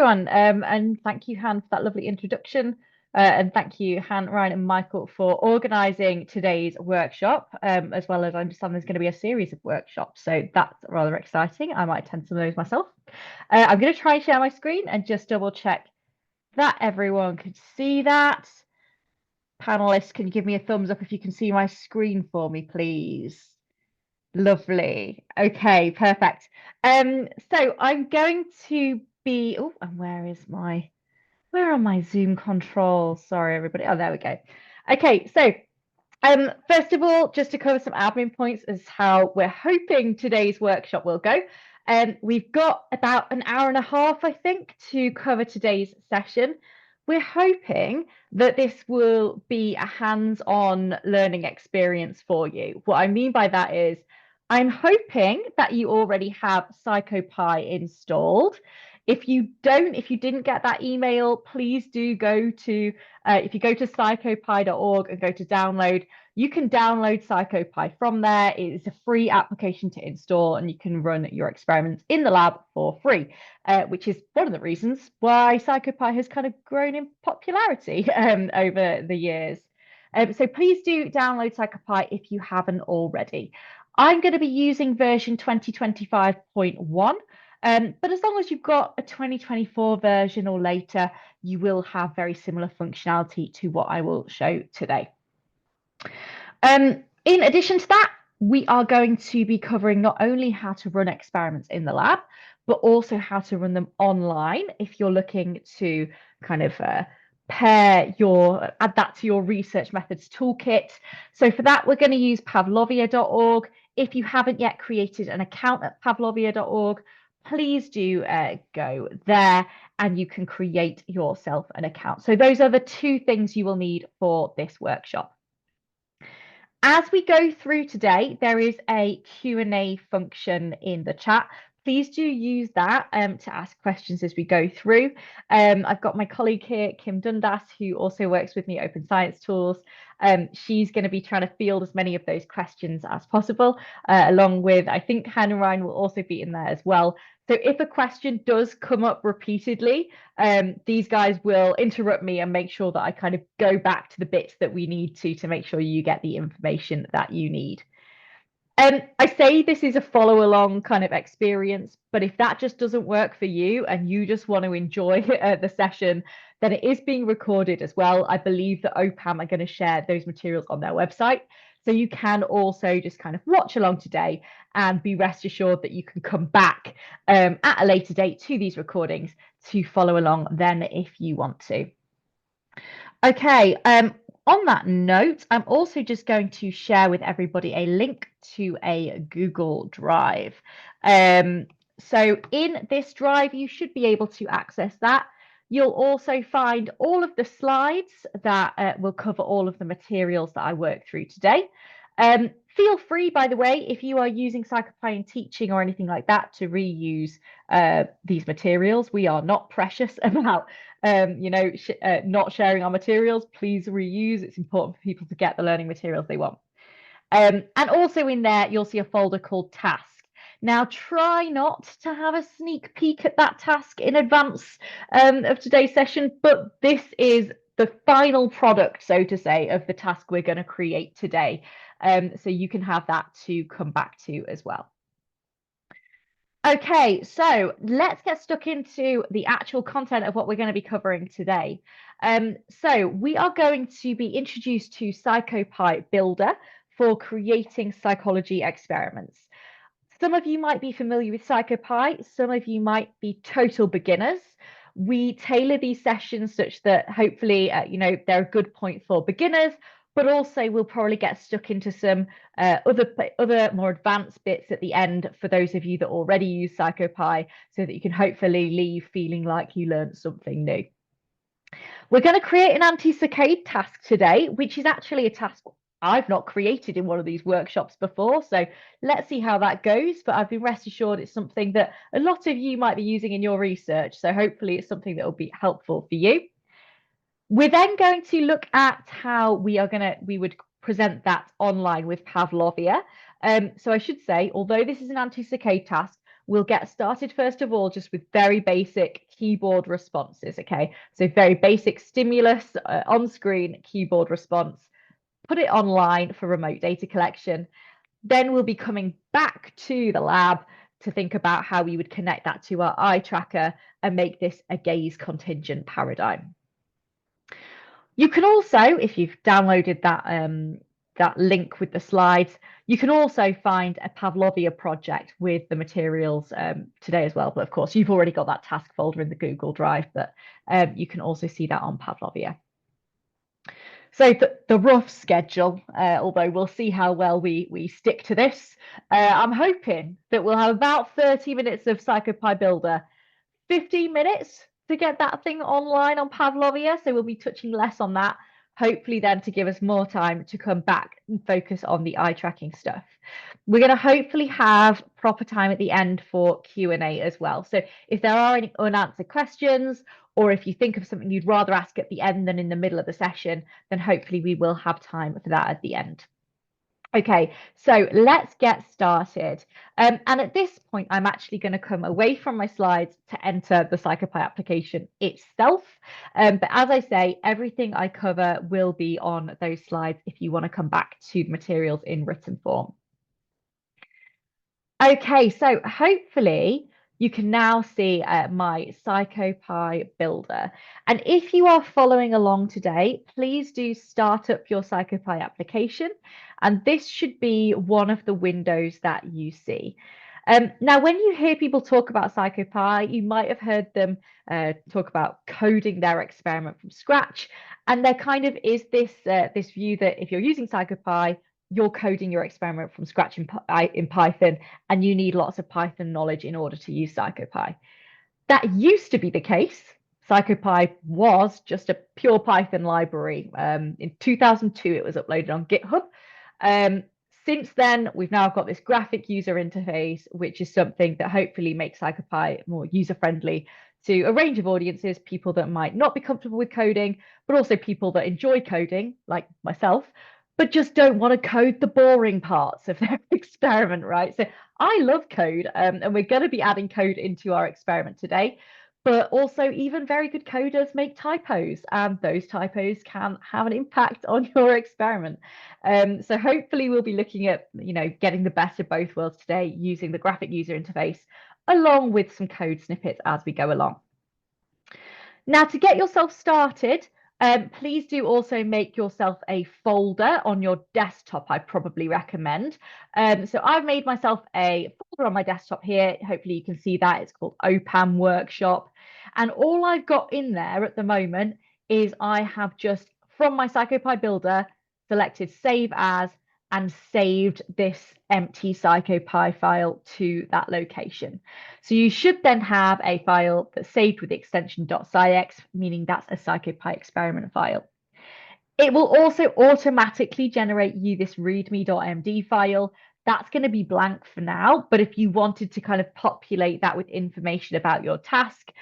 Everyone, and thank you, Han, for that lovely introduction. And thank you, Han, Ryan, and Michael, for organising today's workshop, as well as I understand there's going to be a series of workshops. So that's rather exciting. I might attend some of those myself. I'm going to try and share my screen and just double check that everyone could see that. Panelists, can you give me a thumbs up if you can see my screen for me, please? Lovely. Okay, perfect. So I'm going to be, oh, and where are my Zoom controls? Sorry, everybody. Oh, there we go. Okay, so first of all, just to cover some admin points as how we're hoping today's workshop will go. We've got about an hour and a half, I think, to cover today's session. We're hoping that this will be a hands-on learning experience for you. What I mean by that is I'm hoping that you already have PsychoPy installed. If you didn't get that email, please do go to, if you go to psychopy.org and go to download, you can download PsychoPy from there. It is a free application to install and you can run your experiments in the lab for free, which is one of the reasons why PsychoPy has kind of grown in popularity over the years. So please do download PsychoPy if you haven't already. I'm going to be using version 2025.1. But as long as you've got a 2024 version or later, you will have very similar functionality to what I will show today. In addition to that, we are going to be covering not only how to run experiments in the lab, but also how to run them online if you're looking to kind of add that to your research methods toolkit. So for that, we're going to use pavlovia.org. If you haven't yet created an account at pavlovia.org, please do go there and you can create yourself an account. So those are the two things you will need for this workshop. As we go through today, there is a Q&A function in the chat. Please do use that to ask questions as we go through. I've got my colleague here, Kim Dundas, who also works with me at Open Science Tools. She's going to be trying to field as many of those questions as possible, along with, I think Hannah Ryan will also be in there as well. So if a question does come up repeatedly, these guys will interrupt me and make sure that I kind of go back to the bits that we need to make sure you get the information that you need. I say this is a follow along kind of experience, but if that just doesn't work for you and you just want to enjoy the session, then it is being recorded as well. I believe that OPAM are going to share those materials on their website. So you can also just kind of watch along today and be rest assured that you can come back at a later date to these recordings to follow along then if you want to. Okay, on that note, I'm also just going to share with everybody a link to a Google Drive. So in this drive, you should be able to access that. You'll also find all of the slides that will cover all of the materials that I work through today. Feel free, by the way, if you are using PsychoPy in teaching or anything like that, to reuse these materials. We are not precious about not sharing our materials. Please reuse. It's important for people to get the learning materials they want. And also in there, you'll see a folder called task. Now, try not to have a sneak peek at that task in advance of today's session, but this is the final product, so to say, of the task we're going to create today. So you can have that to come back to as well. Okay, so let's get stuck into the actual content of what we're going to be covering today. So we are going to be introduced to PsychoPy Builder for creating psychology experiments. Some of you might be familiar with PsychoPy, some of you might be total beginners. We tailor these sessions such that hopefully, they're a good point for beginners, but also we'll probably get stuck into some other more advanced bits at the end for those of you that already use PsychoPy, so that you can hopefully leave feeling like you learned something new. We're going to create an anti-saccade task today, which is actually a task I've not created in one of these workshops before. So let's see how that goes. But I've been rest assured it's something that a lot of you might be using in your research. So hopefully it's something that will be helpful for you. We're then going to look at how we would present that online with Pavlovia. So I should say, although this is an anti-saccade task, we'll get started first of all just with very basic keyboard responses, okay? So very basic stimulus on-screen keyboard response, put it online for remote data collection. Then we'll be coming back to the lab to think about how we would connect that to our eye tracker and make this a gaze contingent paradigm. You can also, if you've downloaded that link with the slides, you can also find a Pavlovia project with the materials today as well. But of course, you've already got that task folder in the Google Drive, but you can also see that on Pavlovia. So the rough schedule, although we'll see how well we stick to this, I'm hoping that we'll have about 30 minutes of PsychoPy Builder, 15 minutes to get that thing online on Pavlovia. So we'll be touching less on that, hopefully then to give us more time to come back and focus on the eye tracking stuff. We're going to hopefully have proper time at the end for Q&A as well. So if there are any unanswered questions, or if you think of something you'd rather ask at the end than in the middle of the session, then hopefully we will have time for that at the end. Okay, so let's get started. And at this point, I'm actually going to come away from my slides to enter the PsychoPy application itself. But as I say, everything I cover will be on those slides if you want to come back to the materials in written form. Okay, so hopefully you can now see my PsychoPy builder. And if you are following along today, please do start up your PsychoPy application. And this should be one of the windows that you see. Now, when you hear people talk about PsychoPy, you might have heard them talk about coding their experiment from scratch. And there kind of is this, this view that if you're using PsychoPy, you're coding your experiment from scratch in Python, and you need lots of Python knowledge in order to use PsychoPy. That used to be the case. PsychoPy was just a pure Python library. In 2002, it was uploaded on GitHub. Since then, we've now got this graphic user interface, which is something that hopefully makes PsychoPy more user-friendly to a range of audiences, people that might not be comfortable with coding, but also people that enjoy coding, like myself, but just don't want to code the boring parts of their experiment, right? So I love code, and we're going to be adding code into our experiment today. But also, even very good coders make typos, and those typos can have an impact on your experiment. So hopefully, we'll be looking at, getting the best of both worlds today using the graphic user interface, along with some code snippets as we go along. Now, to get yourself started, please do also make yourself a folder on your desktop, I probably recommend. So I've made myself a folder on my desktop here. Hopefully you can see that. It's called OPAM Workshop. And all I've got in there at the moment is I have just, from my PsychoPy Builder, selected Save As and saved this empty PsychoPy file to that location. So you should then have a file that's saved with the extension .psyx, meaning that's a PsychoPy experiment file. It will also automatically generate you this readme.md file. That's going to be blank for now, but if you wanted to kind of populate that with information about your task,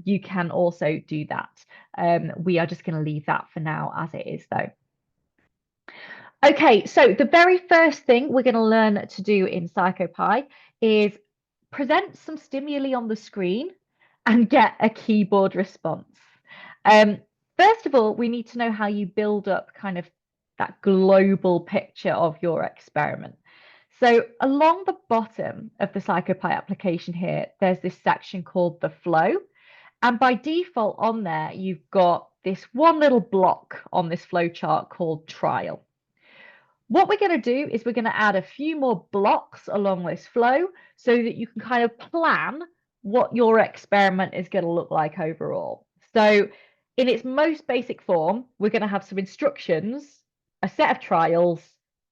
you can also do that. We are just going to leave that for now as it is though. Okay, so the very first thing we're going to learn to do in PsychoPy is present some stimuli on the screen and get a keyboard response. First of all, we need to know how you build up kind of that global picture of your experiment. So along the bottom of the PsychoPy application here, there's this section called the flow. And by default on there, you've got this one little block on this flow chart called trial. What we're going to do is we're going to add a few more blocks along this flow so that you can kind of plan what your experiment is going to look like overall. So in its most basic form, we're going to have some instructions, a set of trials,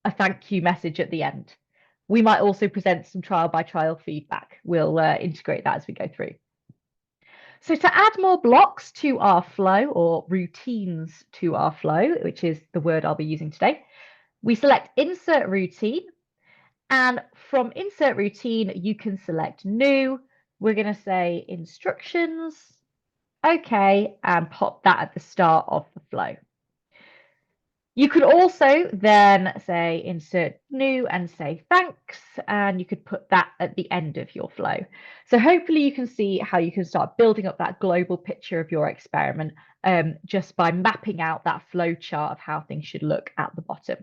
a thank you message at the end. We might also present some trial by trial feedback. We'll integrate that as we go through. So to add more blocks to our flow, or routines to our flow, which is the word I'll be using today, we select Insert Routine, and from Insert Routine, you can select New. We're going to say Instructions, OK, and pop that at the start of the flow. You could also then say insert new and say thanks, and you could put that at the end of your flow. So hopefully you can see how you can start building up that global picture of your experiment just by mapping out that flow chart of how things should look at the bottom.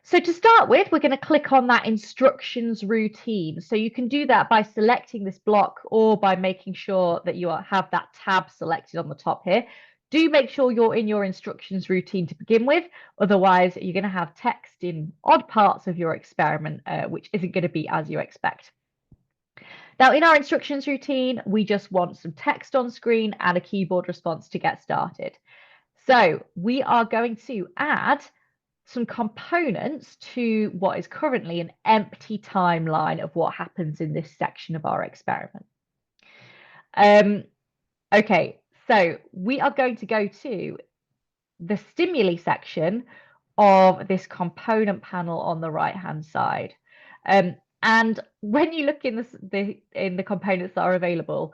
So to start with, we're going to click on that instructions routine. So you can do that by selecting this block or by making sure that you have that tab selected on the top here. Do make sure you're in your instructions routine to begin with. Otherwise, you're going to have text in odd parts of your experiment, which isn't going to be as you expect. Now, in our instructions routine, we just want some text on screen and a keyboard response to get started. So we are going to add some components to what is currently an empty timeline of what happens in this section of our experiment. Okay, so we are going to go to the stimuli section of this component panel on the right hand side. And when you look in the components that are available,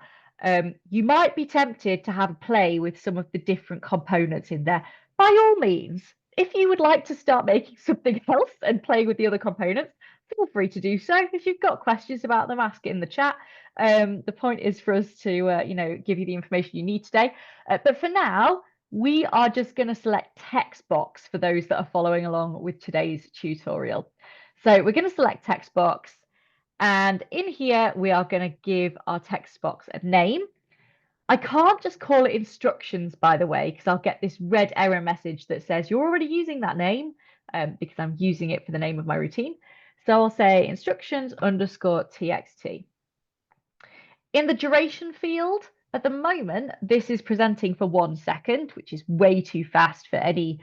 you might be tempted to have a play with some of the different components in there. By all means, if you would like to start making something else and play with the other components, feel free to do so. If you've got questions about them, ask it in the chat. The point is for us to, give you the information you need today. But for now, we are just going to select text box for those that are following along with today's tutorial. So we're going to select text box, and in here we are going to give our text box a name. I can't just call it instructions, by the way, because I'll get this red error message that says you're already using that name because I'm using it for the name of my routine. So I'll say instructions underscore txt. In the duration field, at the moment, this is presenting for 1 second, which is way too fast for any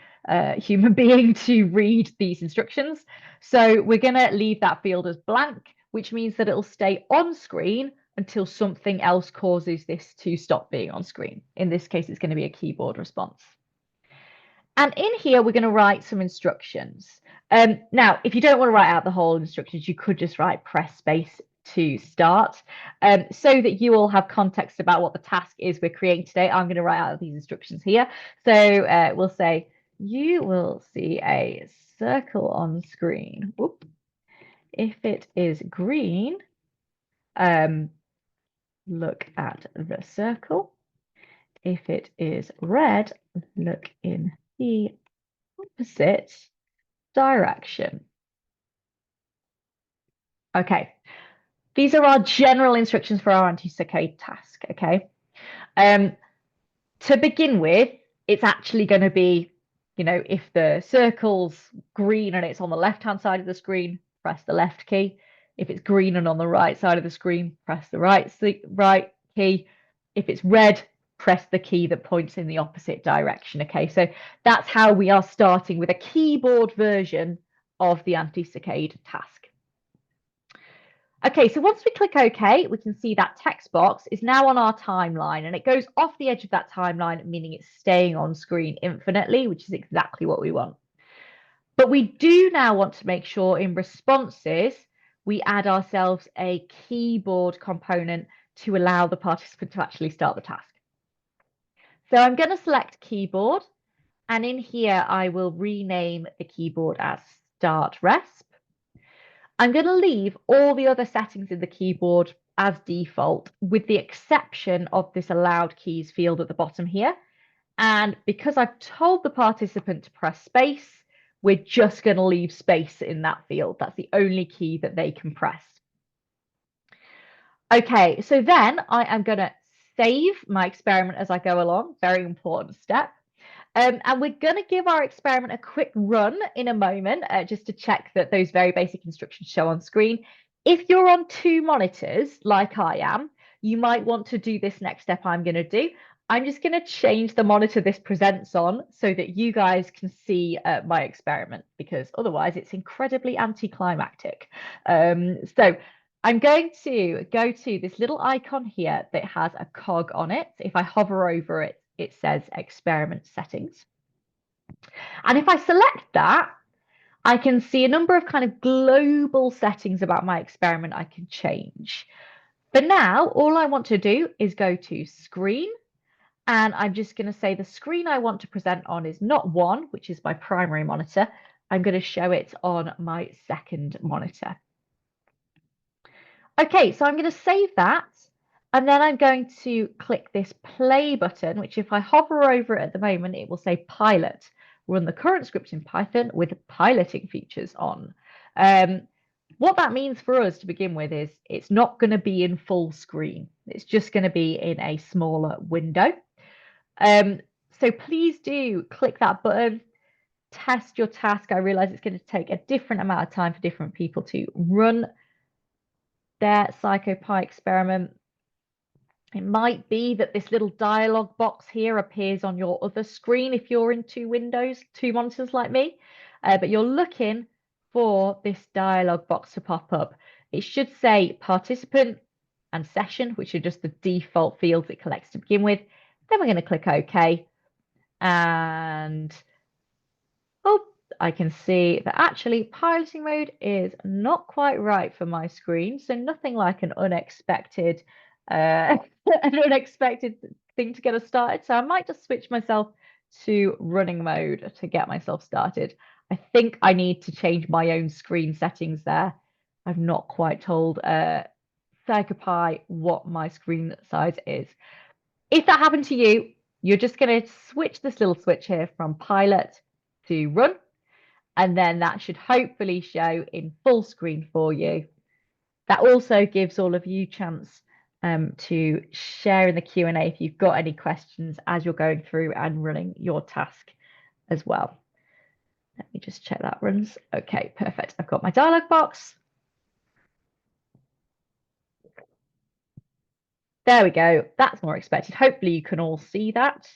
human being to read these instructions. So we're going to leave that field as blank, which means that it'll stay on screen until something else causes this to stop being on screen. In this case, it's going to be a keyboard response. And in here, we're going to write some instructions. Now, if you don't want to write out the whole instructions, you could just write press space to start so that you all have context about what the task is we're creating today. I'm going to write out these instructions here. So we'll say, you will see a circle on screen. Whoop. If it is green, look at the circle. If it is red, look in the opposite direction. Okay, these are our general instructions for our anti-saccade task, okay? To begin with, it's actually going to be, if the circle's green and it's on the left-hand side of the screen, press the left key. If it's green and on the right side of the screen, press the right key. If it's red, press the key that points in the opposite direction, okay? So that's how we are starting with a keyboard version of the anti-saccade task. Okay, so once we click OK, we can see that text box is now on our timeline, and it goes off the edge of that timeline, meaning it's staying on screen infinitely, which is exactly what we want. But we do now want to make sure in responses, we add ourselves a keyboard component to allow the participant to actually start the task. So I'm going to select keyboard, and in here, I will rename the keyboard as start resp. I'm going to leave all the other settings in the keyboard as default, with the exception of this allowed keys field at the bottom here. And because I've told the participant to press space, we're just going to leave space in that field. That's the only key that they can press. Okay, so then I am going to save my experiment as I go along. Very important step. And we're going to give our experiment a quick run in a moment, just to check that those very basic instructions show on screen. If you're on 2 monitors, like I am, you might want to do this next step I'm going to do. I'm just going to change the monitor this presents on so that you guys can see my experiment, because otherwise it's incredibly anticlimactic. So I'm going to go to this little icon here that has a cog on it. If I hover over it, it says experiment settings. And if I select that, I can see a number of kind of global settings about my experiment I can change. For now, all I want to do is go to screen And I'm just going to say the screen I want to present on is not 1, which is my primary monitor. I'm going to show it on my second monitor. Okay, so I'm going to save that. And then I'm going to click this play button, which if I hover over it at the moment, it will say pilot. Run the current script in Python with piloting features on. What that means for us to begin with is it's not going to be in full screen. It's just going to be in a smaller window. So please do click that button, test your task. I realize it's going to take a different amount of time for different people to run their PsychoPy experiment. It might be that this little dialog box here appears on your other screen if you're in two monitors like me, but you're looking for this dialog box to pop up. It should say participant and session, which are just the default fields it collects to begin with. Then we're going to click OK. And oh, I can see that actually piloting mode is not quite right for my screen. So nothing like an unexpected an unexpected thing to get us started. So I might just switch myself to running mode to get myself started. I think I need to change my own screen settings there. I've not quite told PsychoPy what my screen size is. If that happened to you, you're just going to switch this little switch here from pilot to run, and then that should hopefully show in full screen for you. That also gives all of you chance to share in the Q&A if you've got any questions as you're going through and running your task as well. Let me just check that runs. Okay, perfect. I've got my dialog box. There we go. That's more expected. Hopefully you can all see that.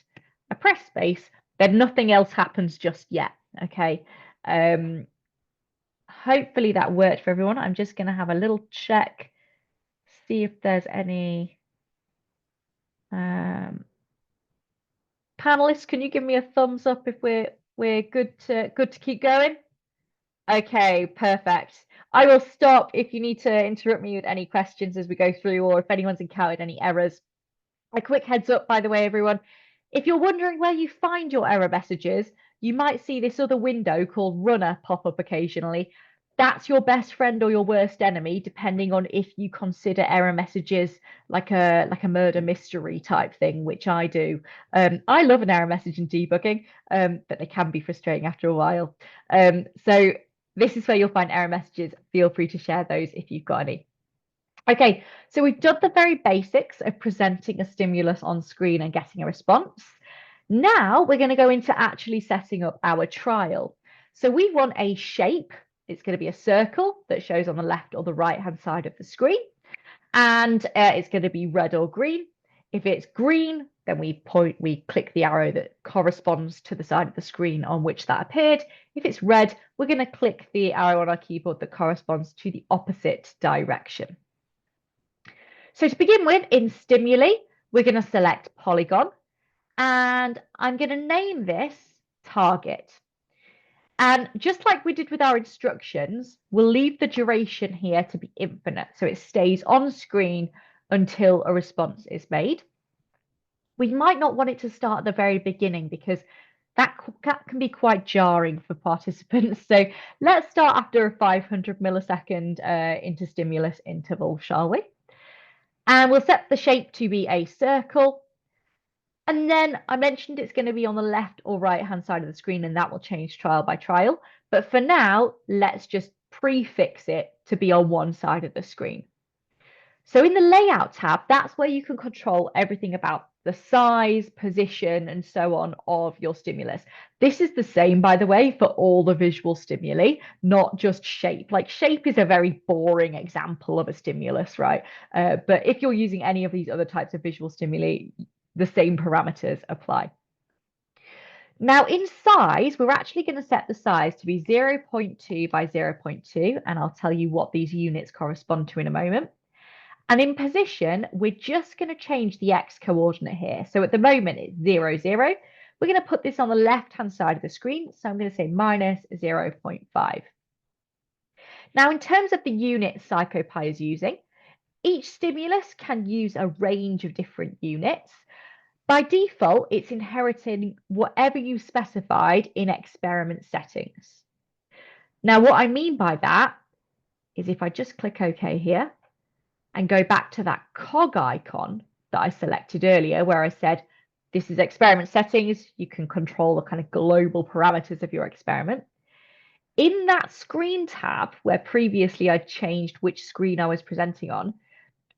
I press space, then nothing else happens just yet. Okay. Hopefully that worked for everyone. I'm just going to have a little check, see if there's any panelists. Can you give me a thumbs up if we're good to keep going? Okay, perfect. I will stop if you need to interrupt me with any questions as we go through, or if anyone's encountered any errors. A quick heads up, by the way, everyone. If you're wondering where you find your error messages, you might see this other window called Runner pop up occasionally. That's your best friend or your worst enemy, depending on if you consider error messages like a murder mystery type thing, which I do. I love an error message in debugging, but they can be frustrating after a while. So this is where you'll find error messages. Feel free to share those if you've got any. Okay, so we've done the very basics of presenting a stimulus on screen and getting a response. Now we're going to go into actually setting up our trial. So we want a shape. It's going to be a circle that shows on the left or the right hand side of the screen. And it's going to be red or green. If it's green, then we click the arrow that corresponds to the side of the screen on which that appeared. If it's red, we're going to click the arrow on our keyboard that corresponds to the opposite direction. So to begin with, in stimuli, we're going to select polygon, and I'm going to name this target. And just like we did with our instructions, we'll leave the duration here to be infinite, so it stays on screen until a response is made. We might not want it to start at the very beginning because that can be quite jarring for participants. So let's start after a 500 millisecond interstimulus interval, shall we? And we'll set the shape to be a circle. And then I mentioned it's going to be on the left or right hand side of the screen, and that will change trial by trial. But for now, let's just prefix it to be on one side of the screen. So in the layout tab, that's where you can control everything about the size, position, and so on of your stimulus. This is the same, by the way, for all the visual stimuli, not just shape. Like shape is a very boring example of a stimulus, right? But if you're using any of these other types of visual stimuli, the same parameters apply. Now in size, we're actually going to set the size to be 0.2 by 0.2, and I'll tell you what these units correspond to in a moment. And in position, we're just going to change the X coordinate here. So at the moment, it's 0, 0. We're going to put this on the left-hand side of the screen. So I'm going to say minus 0.5. Now, in terms of the units PsychoPy is using, each stimulus can use a range of different units. By default, it's inheriting whatever you specified in experiment settings. Now, what I mean by that is if I just click OK here and go back to that cog icon that I selected earlier, where I said, this is experiment settings, you can control the kind of global parameters of your experiment. In that screen tab, where previously I changed which screen I was presenting on,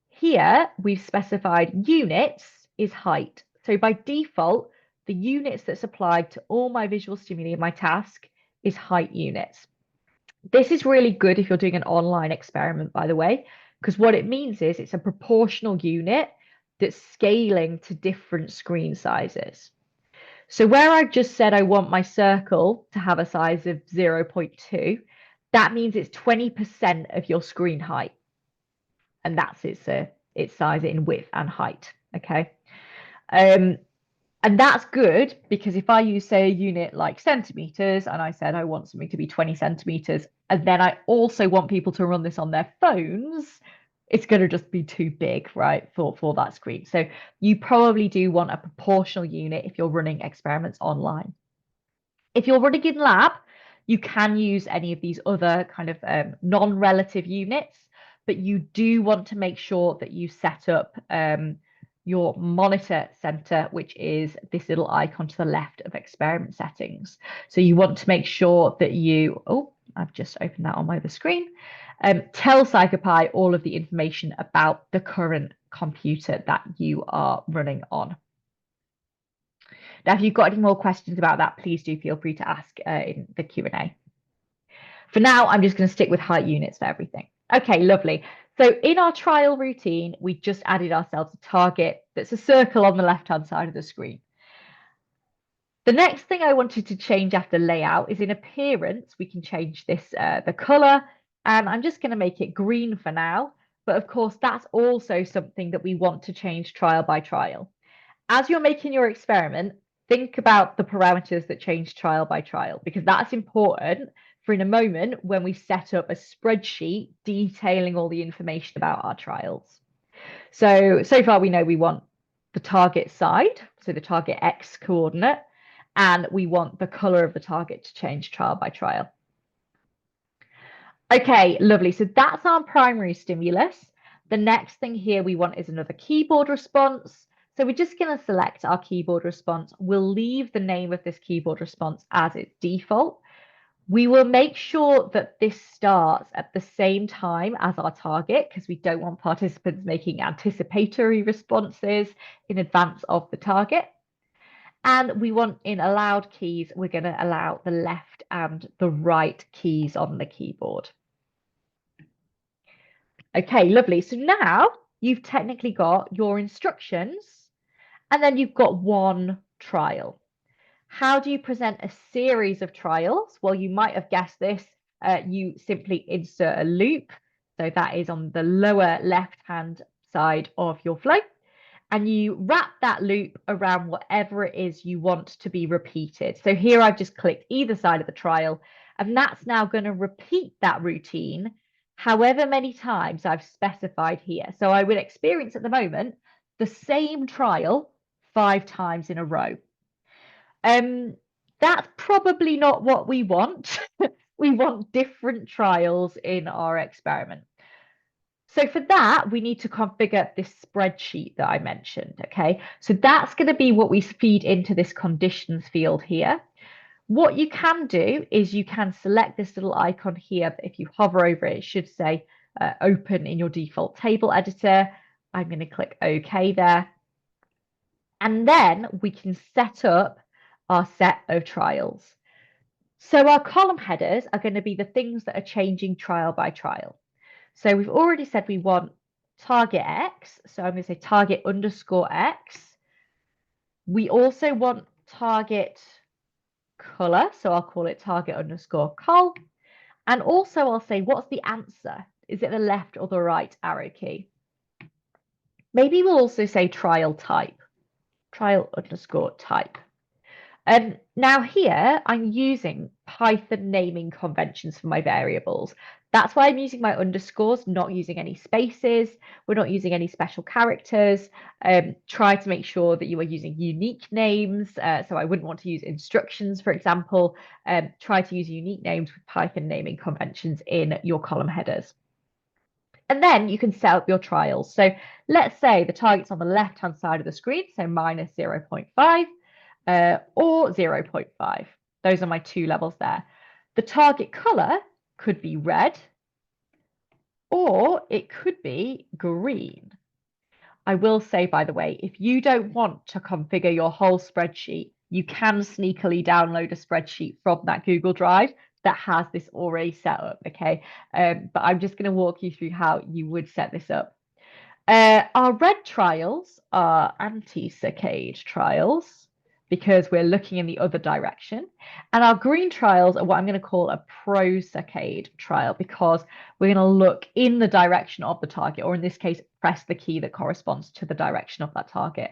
here we've specified units is height. So by default, the units that's applied to all my visual stimuli in my task is height units. This is really good if you're doing an online experiment, by the way, because what it means is it's a proportional unit that's scaling to different screen sizes. So where I've just said I want my circle to have a size of 0.2, that means it's 20% of your screen height. And that's its size in width and height, okay? And that's good because if I use, say, a unit like centimeters, and I said I want something to be 20 centimeters, and then I also want people to run this on their phones, it's going to just be too big, right, for that screen. So you probably do want a proportional unit if you're running experiments online. If you're running in lab, you can use any of these other kind of non-relative units, but you do want to make sure that you set up your monitor center, which is this little icon to the left of experiment settings. So you want to make sure that you, oh, I've just opened that on my other screen, tell PsychoPy all of the information about the current computer that you are running on. Now, if you've got any more questions about that, please do feel free to ask in the Q&A. For now, I'm just going to stick with height units for everything. Okay, lovely. So in our trial routine, we just added ourselves a target that's a circle on the left-hand side of the screen. The next thing I wanted to change after layout is in appearance. We can change this, the color, and I'm just going to make it green for now. But of course, that's also something that we want to change trial by trial. As you're making your experiment, think about the parameters that change trial by trial, because that's important for in a moment when we set up a spreadsheet detailing all the information about our trials. So far we know we want the target side, so the target X coordinate, and we want the color of the target to change trial by trial. Okay, lovely. So that's our primary stimulus. The next thing here we want is another keyboard response. So we're just going to select our keyboard response. We'll leave the name of this keyboard response as its default. We will make sure that this starts at the same time as our target because we don't want participants making anticipatory responses in advance of the target. And we want in allowed keys, we're going to allow the left and the right keys on the keyboard. Okay, lovely. So now you've technically got your instructions and then you've got one trial. How do you present a series of trials? Well, you might have guessed this. You simply insert a loop. So that is on the lower left-hand side of your flow. And you wrap that loop around whatever it is you want to be repeated. So here I've just clicked either side of the trial, and that's now going to repeat that routine however many times I've specified here. So I will experience at the moment the same trial 5 times in a row. That's probably not what we want. We want different trials in our experiment. So for that, we need to configure this spreadsheet that I mentioned, okay? So that's going to be what we feed into this conditions field here. What you can do is you can select this little icon here. If you hover over it, it should say open in your default table editor. I'm going to click OK there. And then we can set up our set of trials. So our column headers are going to be the things that are changing trial by trial. So we've already said we want target X. So I'm going to say target underscore X. We also want target color. So I'll call it target underscore col. And also I'll say, what's the answer? Is it the left or the right arrow key? Maybe we'll also say trial type, trial underscore type. Now here, I'm using Python naming conventions for my variables. That's why I'm using my underscores, not using any spaces. We're not using any special characters. Try to make sure that you are using unique names. So I wouldn't want to use instructions, for example. Try to use unique names with Python naming conventions in your column headers. And then you can set up your trials. So let's say the target's on the left-hand side of the screen, so minus 0.5 or 0.5. Those are my two levels there. The target color could be red or it could be green. I will say, by the way, if you don't want to configure your whole spreadsheet, you can sneakily download a spreadsheet from that Google Drive that has this already set up, okay? But I'm just going to walk you through how you would set this up. Our red trials are anti-saccade trials because we're looking in the other direction. And our green trials are what I'm going to call a pro-saccade trial because we're going to look in the direction of the target, or in this case, press the key that corresponds to the direction of that target.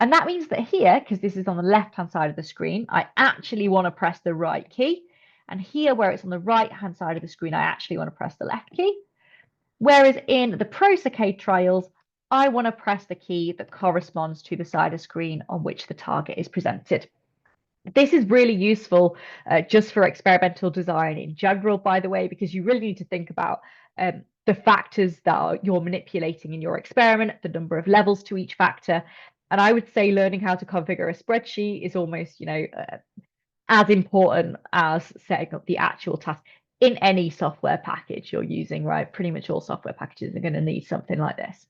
And that means that here, because this is on the left-hand side of the screen, I actually want to press the right key. And here, where it's on the right-hand side of the screen, I actually want to press the left key. Whereas in the pro-saccade trials, I want to press the key that corresponds to the side of screen on which the target is presented. This is really useful just for experimental design in general, by the way, because you really need to think about the factors that you're manipulating in your experiment, the number of levels to each factor. And I would say learning how to configure a spreadsheet is almost, as important as setting up the actual task in any software package you're using, right? Pretty much all software packages are going to need something like this.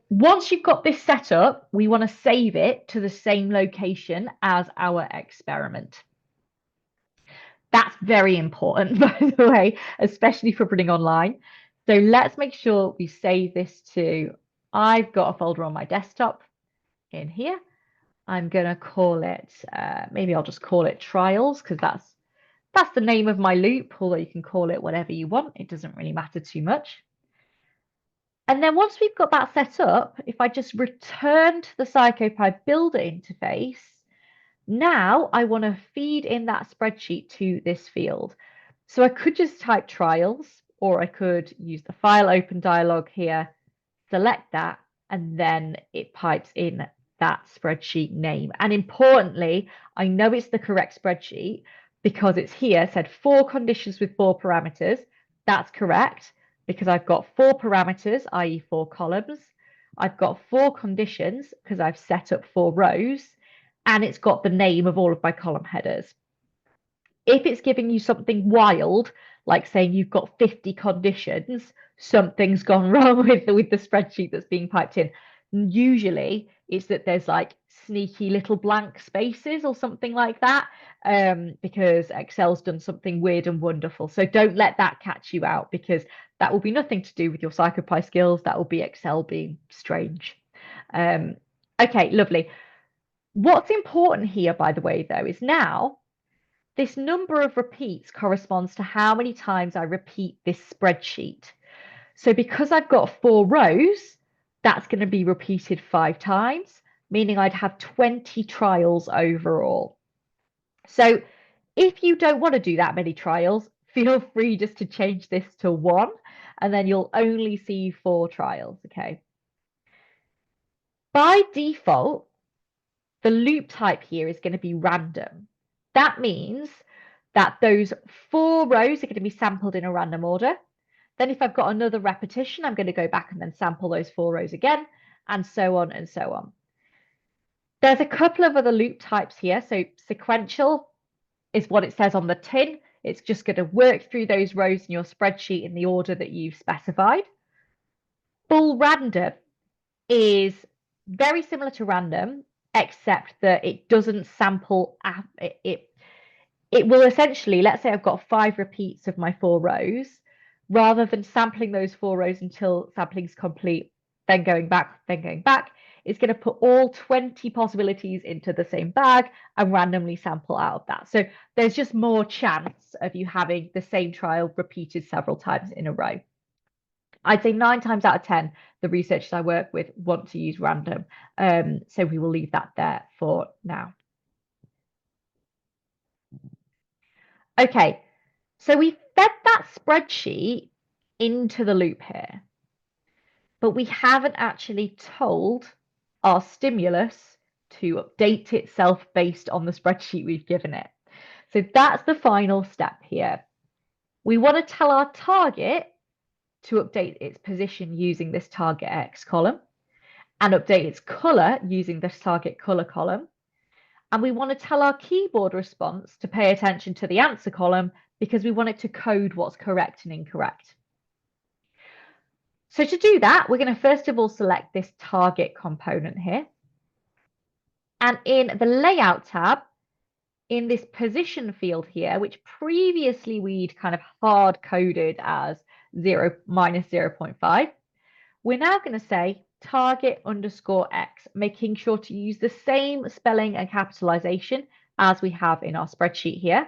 Once you've got this set up, we want to save it to the same location as our experiment. That's very important, by the way, especially for putting online. So let's make sure we save this to, I've got a folder on my desktop in here. I'm going to call it, maybe I'll just call it trials because that's the name of my loop, although you can call it whatever you want. It doesn't really matter too much. And then once we've got that set up, if I just return to the PsychoPy builder interface, now I want to feed in that spreadsheet to this field. So I could just type trials, or I could use the file open dialog here, select that, and then it pipes in that spreadsheet name. And importantly, I know it's the correct spreadsheet because it's here said 4 conditions with 4 parameters. That's correct because I've got 4 parameters, i.e. 4 columns. I've got 4 conditions because I've set up 4 rows, and it's got the name of all of my column headers. If it's giving you something wild, like saying you've got 50 conditions, something's gone wrong with the spreadsheet that's being piped in. Usually it's that there's like sneaky little blank spaces or something like that, because Excel's done something weird and wonderful. So don't let that catch you out because that will be nothing to do with your PsychoPy skills. That will be Excel being strange. Okay, lovely. What's important here, by the way, though, is now this number of repeats corresponds to how many times I repeat this spreadsheet. So because I've got 4 rows, that's going to be repeated 5 times, meaning I'd have 20 trials overall. So if you don't want to do that many trials, feel free just to change this to 1, and then you'll only see 4 trials, okay? By default, the loop type here is going to be random. That means that those 4 rows are going to be sampled in a random order. Then if I've got another repetition, I'm going to go back and then sample those 4 rows again, and so on and so on. There's a couple of other loop types here. So sequential is what it says on the tin. It's just going to work through those rows in your spreadsheet in the order that you've specified. Full random is very similar to random, except that it doesn't sample. It will essentially, let's say I've got 5 repeats of my 4 rows, rather than sampling those 4 rows until sampling is complete, then going back, it's going to put all 20 possibilities into the same bag and randomly sample out of that. So there's just more chance of you having the same trial repeated several times in a row. I'd say 9 times out of 10, the researchers I work with want to use random. So we will leave that there for now. Okay, so we fed that spreadsheet into the loop here, but we haven't actually told our stimulus to update itself based on the spreadsheet we've given it. So that's the final step here. We want to tell our target to update its position using this target X column and update its color using this target color column. And we want to tell our keyboard response to pay attention to the answer column because we want it to code what's correct and incorrect. So to do that, we're going to first of all select this target component here. And in the layout tab, in this position field here, which previously we'd kind of hard coded as 0 minus 0.5, we're now going to say target underscore X, making sure to use the same spelling and capitalization as we have in our spreadsheet here.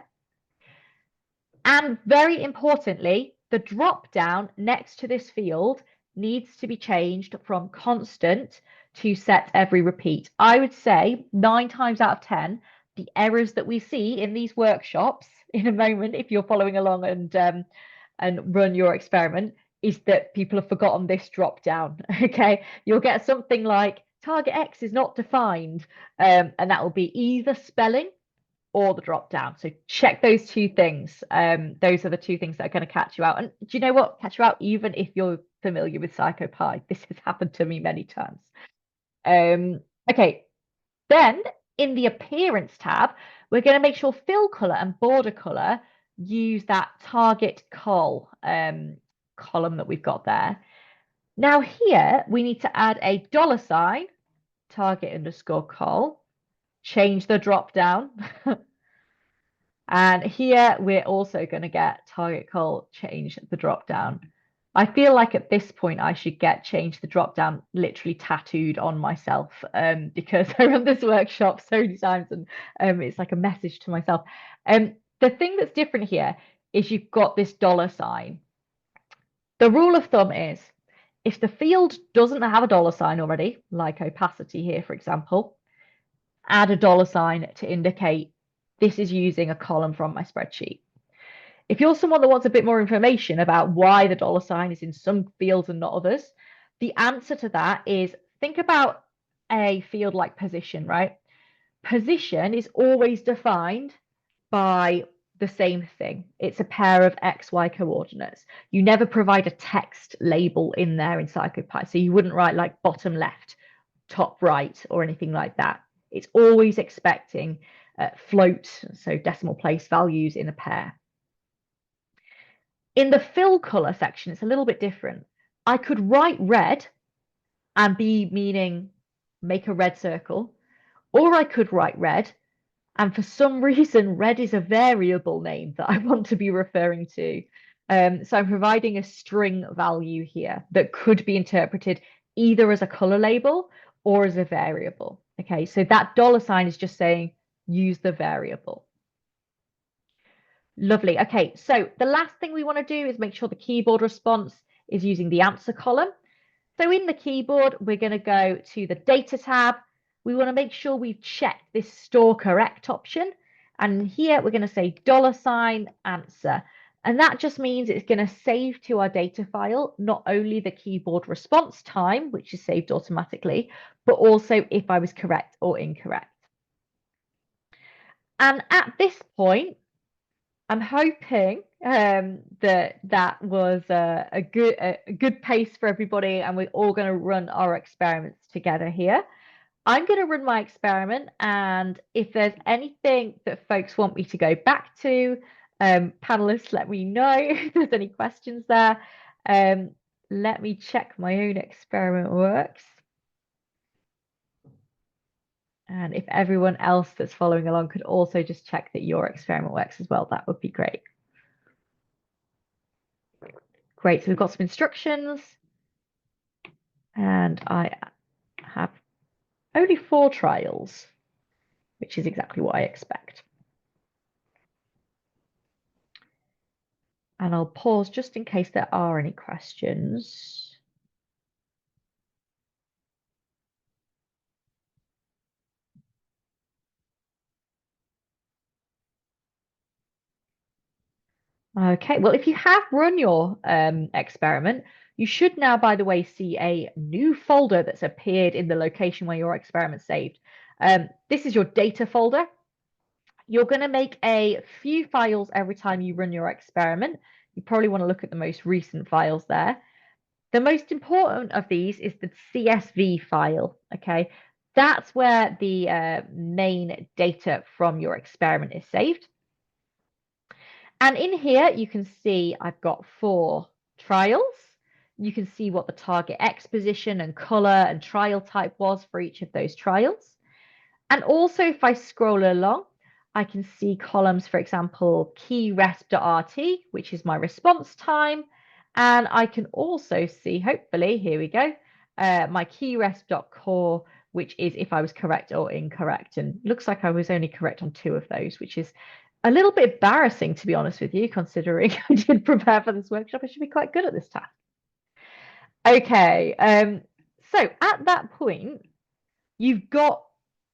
And very importantly, the drop down next to this field needs to be changed from constant to set every repeat. I would say 9 times out of 10, the errors that we see in these workshops in a moment, if you're following along and run your experiment, is that people have forgotten this drop down. Okay, you'll get something like target X is not defined, and that will be either spelling or the drop down. So check those two things. Those are the two things that are going to catch you out. And do you know what? Catch you out even if you're familiar with PsychoPy. This has happened to me many times. Okay, then in the appearance tab, we're going to make sure fill color and border color use that target col column that we've got there. Now here we need to add a $, target underscore col, change the drop down. And here we're also going to get target col, change the drop down. I feel like at this point I should get change the drop down literally tattooed on myself because I run this workshop so many times and it's like a message to myself. The thing that's different here is you've got this $. The rule of thumb is if the field doesn't have a $sign already, like opacity here, for example, add a $sign to indicate this is using a column from my spreadsheet. If you're someone that wants a bit more information about why the $sign is in some fields and not others, the answer to that is think about a field like position, right? Position is always defined by the same thing. It's a pair of XY coordinates. You never provide a text label in there in PsychoPy. So you wouldn't write like bottom left, top right, or anything like that. It's always expecting float, so decimal place values in a pair. In the fill color section, it's a little bit different. I could write red and be meaning make a red circle, or I could write red and for some reason, red is a variable name that I want to be referring to. So I'm providing a string value here that could be interpreted either as a color label or as a variable. Okay, so that $sign is just saying use the variable. Lovely. Okay, so the last thing we want to do is make sure the keyboard response is using the answer column. So in the keyboard, we're going to go to the data tab. We want to make sure we've checked this store correct option. And here we're going to say $ answer. And that just means it's going to save to our data file, not only the keyboard response time, which is saved automatically, but also if I was correct or incorrect. And at this point, I'm hoping that was a good pace for everybody, and we're all going to run our experiments together here. I'm going to run my experiment, and if there's anything that folks want me to go back to, panelists, let me know if there's any questions there. Let me check my own experiment works. And if everyone else that's following along could also just check that your experiment works as well, that would be great. Great, so we've got some instructions, and I have only 4 trials, which is exactly what I expect. And I'll pause just in case there are any questions. Okay, well, if you have run your experiment, you should now, by the way, see a new folder that's appeared in the location where your experiment saved. This is your data folder. You're going to make a few files every time you run your experiment. You probably want to look at the most recent files there. The most important of these is the CSV file, okay? That's where the main data from your experiment is saved. And in here, you can see I've got 4 trials. You can see what the target X position and color and trial type was for each of those trials. And also, if I scroll along, I can see columns, for example, keyresp.rt, which is my response time. And I can also see, hopefully, here we go, my keyresp.core, which is if I was correct or incorrect. And looks like I was only correct on 2 of those, which is a little bit embarrassing, to be honest with you, considering I did prepare for this workshop. I should be quite good at this task. Okay, so at that point, you've got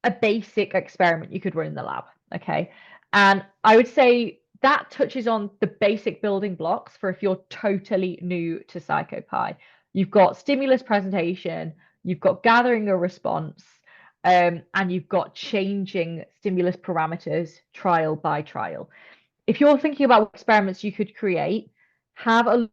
a basic experiment you could run in the lab, okay? And I would say that touches on the basic building blocks for if you're totally new to PsychoPy. You've got stimulus presentation, you've got gathering a response, and you've got changing stimulus parameters trial by trial. If you're thinking about experiments you could create, have a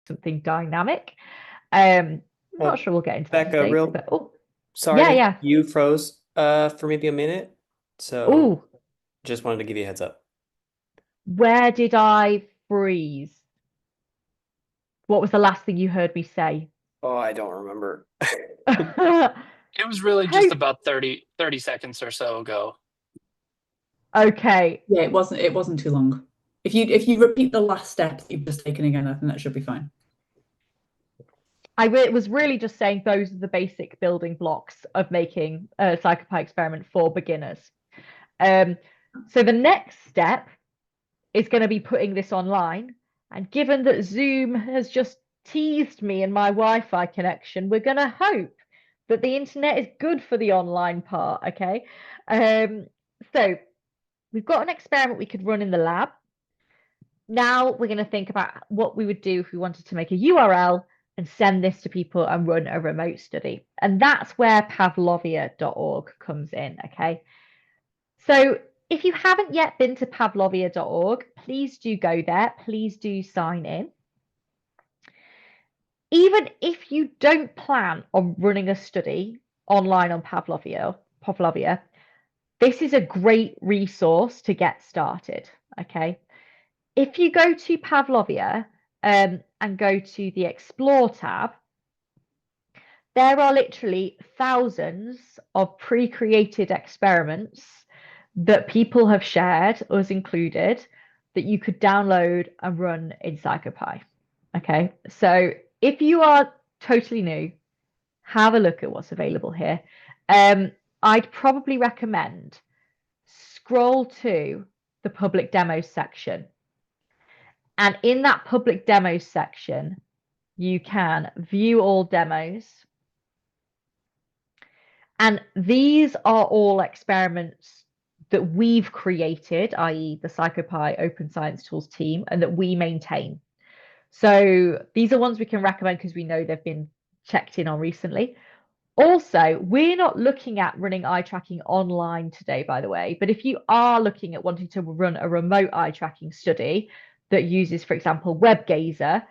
something dynamic. Not sure we'll get into that Becca, today, real but oh, sorry yeah, to yeah. you froze for maybe a minute. So Oh, just wanted to give you a heads up. where did I freeze? What was the last thing you heard me say? Oh, I don't remember. It was really just Hope. about 30 seconds or so ago. Okay. Yeah, it wasn't too long. If you repeat the last step that you've just taken again, I think that should be fine. Was really just saying those are the basic building blocks of making a PsychoPy experiment for beginners. So the next step is going to be putting this online. And given that Zoom has just teased me and my Wi-Fi connection, we're going to hope that the internet is good for the online part, okay? So we've got an experiment we could run in the lab. Now we're going to think about what we would do if we wanted to make a URL and send this to people and run a remote study. And that's where pavlovia.org comes in, okay? So if you haven't yet been to pavlovia.org, please do go there. Please do sign in. Even if you don't plan on running a study online on Pavlovia, this is a great resource to get started, okay? If you go to Pavlovia and go to the Explore tab, there are literally thousands of pre-created experiments that people have shared, us included, that you could download and run in PsychoPy. Okay, so if you are totally new, have a look at what's available here. I'd probably recommend scroll to the public demos section. And in that public demos section, you can view all demos. And these are all experiments that we've created, i.e. the PsychoPy Open Science Tools team, and that we maintain. So these are ones we can recommend because we know they've been checked in on recently. Also, we're not looking at running eye tracking online today, by the way, but if you are looking at wanting to run a remote eye tracking study that uses, for example, WebGazer,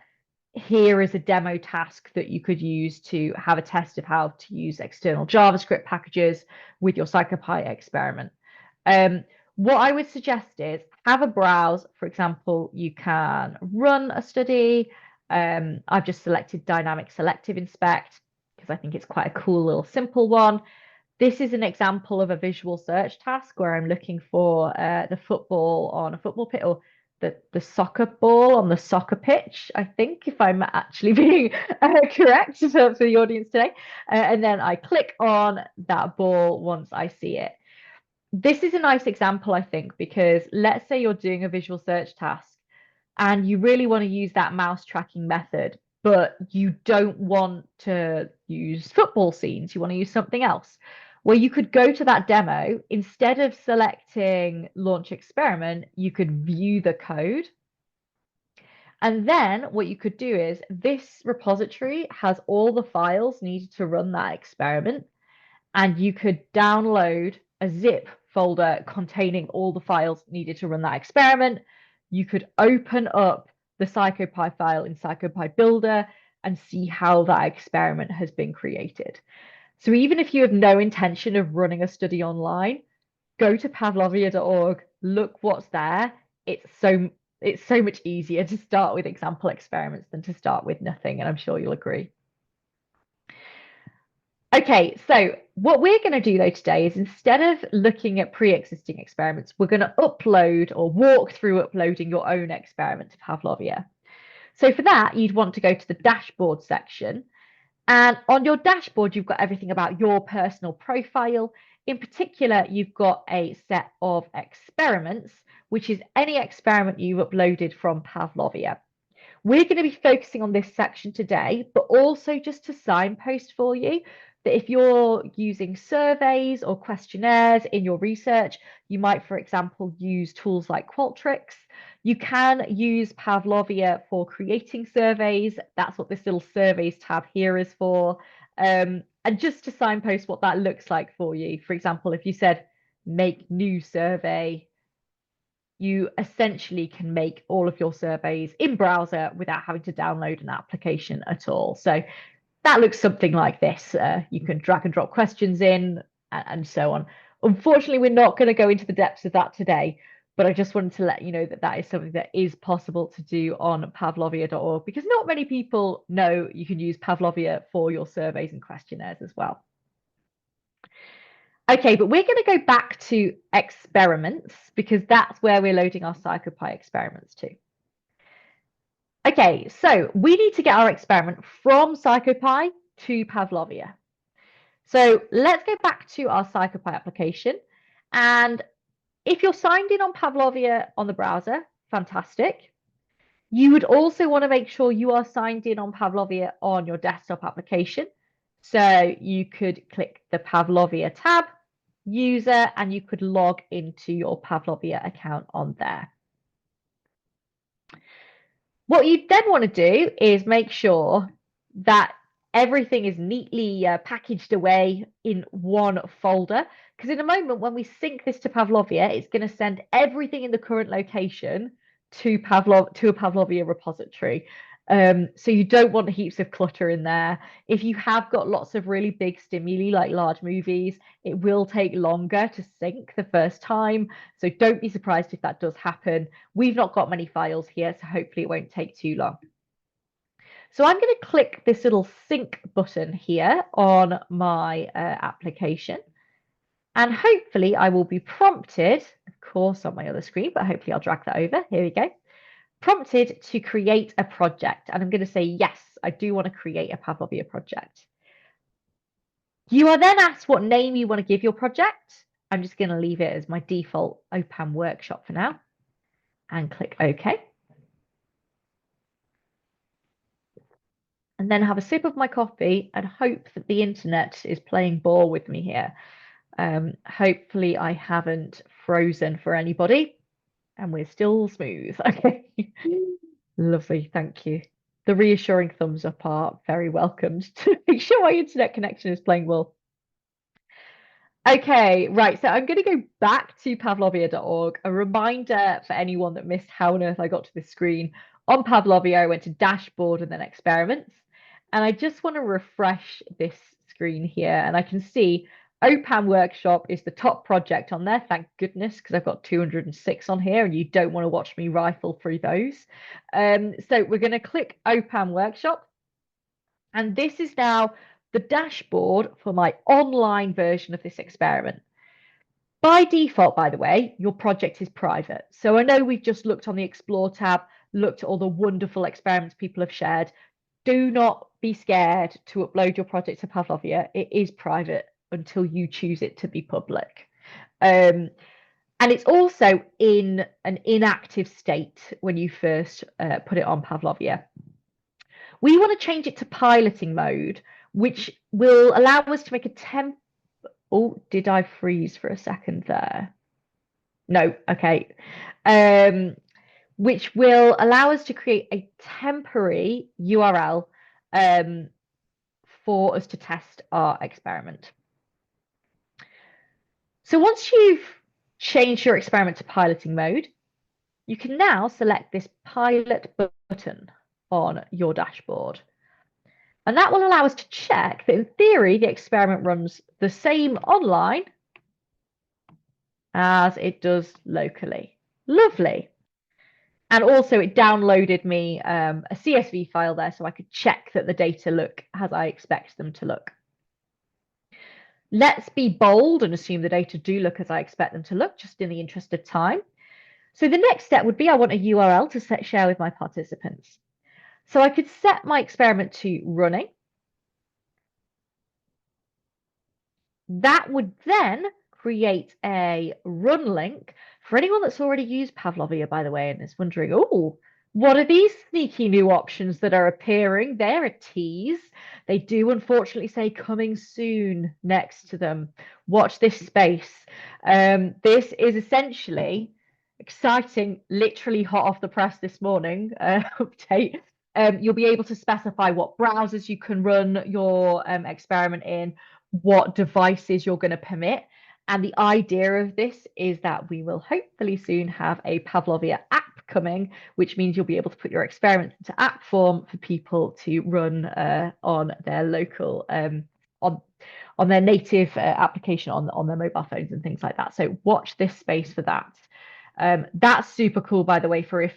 here is a demo task that you could use to have a test of how to use external JavaScript packages with your PsychoPy experiment. What I would suggest is have a browse. For example, you can run a study. I've just selected Dynamic Selective Inspect because I think it's quite a cool little simple one. This is an example of a visual search task where I'm looking for the football on a football pitch or the soccer ball on the soccer pitch, I think, if I'm actually being correct for the audience today. And then I click on that ball once I see it. This is a nice example, I think, because let's say you're doing a visual search task and you really want to use that mouse tracking method. but you don't want to use football scenes, you want to use something else. Well, you could go to that demo, instead of selecting launch experiment, you could view the code. And then what you could do is this repository has all the files needed to run that experiment, and you could download a zip folder containing all the files needed to run that experiment. You could open up the PsychoPy file in PsychoPy Builder and see how that experiment has been created. So even if you have no intention of running a study online, go to pavlovia.org, look what's there. It's so much easier to start with example experiments than to start with nothing, and I'm sure you'll agree. Okay, so what we're going to do though today is, instead of looking at pre-existing experiments, we're going to upload or walk through uploading your own experiment to Pavlovia. So for that, you'd want to go to the dashboard section. And on your dashboard, you've got everything about your personal profile. In particular, you've got a set of experiments, which is any experiment you've uploaded from Pavlovia. We're going to be focusing on this section today, but also just to signpost for you that if you're using surveys or questionnaires in your research, you might, for example, use tools like Qualtrics. You can use Pavlovia for creating surveys. That's what this little surveys tab here is for. And just to signpost what that looks like for you. For example, if you said make new survey, you essentially can make all of your surveys in browser without having to download an application at all. So that looks something like this. You can drag and drop questions in and so on. Unfortunately, we're not going to go into the depths of that today, but I just wanted to let you know that that is something that is possible to do on pavlovia.org, because not many people know you can use Pavlovia for your surveys and questionnaires as well. Okay, but we're going to go back to experiments because that's where we're loading our PsychoPy experiments to. Okay, so we need to get our experiment from PsychoPy to Pavlovia. So let's go back to our PsychoPy application. And if you're signed in on Pavlovia on the browser, fantastic. You would also want to make sure you are signed in on Pavlovia on your desktop application. So you could click the Pavlovia tab, user, and you could log into your Pavlovia account on there. What you then want to do is make sure that everything is neatly packaged away in one folder, because in a moment when we sync this to Pavlovia, it's going to send everything in the current location to a Pavlovia repository. So you don't want heaps of clutter in there. If you have got lots of really big stimuli like large movies, it will take longer to sync the first time. So don't be surprised if that does happen. We've not got many files here, so hopefully it won't take too long. So I'm going to click this little sync button here on my application. And hopefully I will be prompted, of course, on my other screen, but hopefully I'll drag that over. Here we go. Prompted to create a project. And I'm going to say, yes, I do want to create a Pavlovia project. You are then asked what name you want to give your project. I'm just going to leave it as my default OPAM workshop for now and click OK. And then have a sip of my coffee and hope that the internet is playing ball with me here. Hopefully I haven't frozen for anybody and we're still smooth. Okay. Lovely, thank you. The reassuring thumbs up are very welcomed to make sure my internet connection is playing well. Okay, right, so I'm going to go back to pavlovia.org. A reminder for anyone that missed how on earth I got to this screen. On Pavlovia, I went to dashboard and then experiments. And I just want to refresh this screen here. And I can see OPAM Workshop is the top project on there. Thank goodness, because I've got 206 on here and you don't want to watch me rifle through those. So we're going to click OPAM Workshop. And this is now the dashboard for my online version of this experiment. By default, by the way, your project is private. So I know we've just looked on the Explore tab, looked at all the wonderful experiments people have shared. Do not be scared to upload your project to Pavlovia. It is private until you choose it to be public. And it's also in an inactive state when you first put it on Pavlovia. We want to change it to piloting mode, which will allow us to make a Oh, did I freeze for a second there? No, okay. Which will allow us to create a temporary URL for us to test our experiment. So once you've changed your experiment to piloting mode, you can now select this pilot button on your dashboard. And that will allow us to check that in theory, the experiment runs the same online as it does locally. Lovely. And also it downloaded me a CSV file there so I could check that the data look as I expect them to look. Let's be bold and assume the data do look as I expect them to look, just in the interest of time. So the next step would be I want a URL to share with my participants. So I could set my experiment to running. That would then create a run link for anyone that's already used Pavlovia, by the way, and is wondering, oh, what are these sneaky new options that are appearing? They're a tease. They do unfortunately say coming soon next to them. Watch this space. This is essentially exciting, literally hot off the press this morning update. You'll be able to specify what browsers you can run your experiment in, what devices you're going to permit. And the idea of this is that we will hopefully soon have a Pavlovia app coming, which means you'll be able to put your experiments into app form for people to run on their local, on their native application on their mobile phones and things like that. So watch this space for that. That's super cool, by the way, for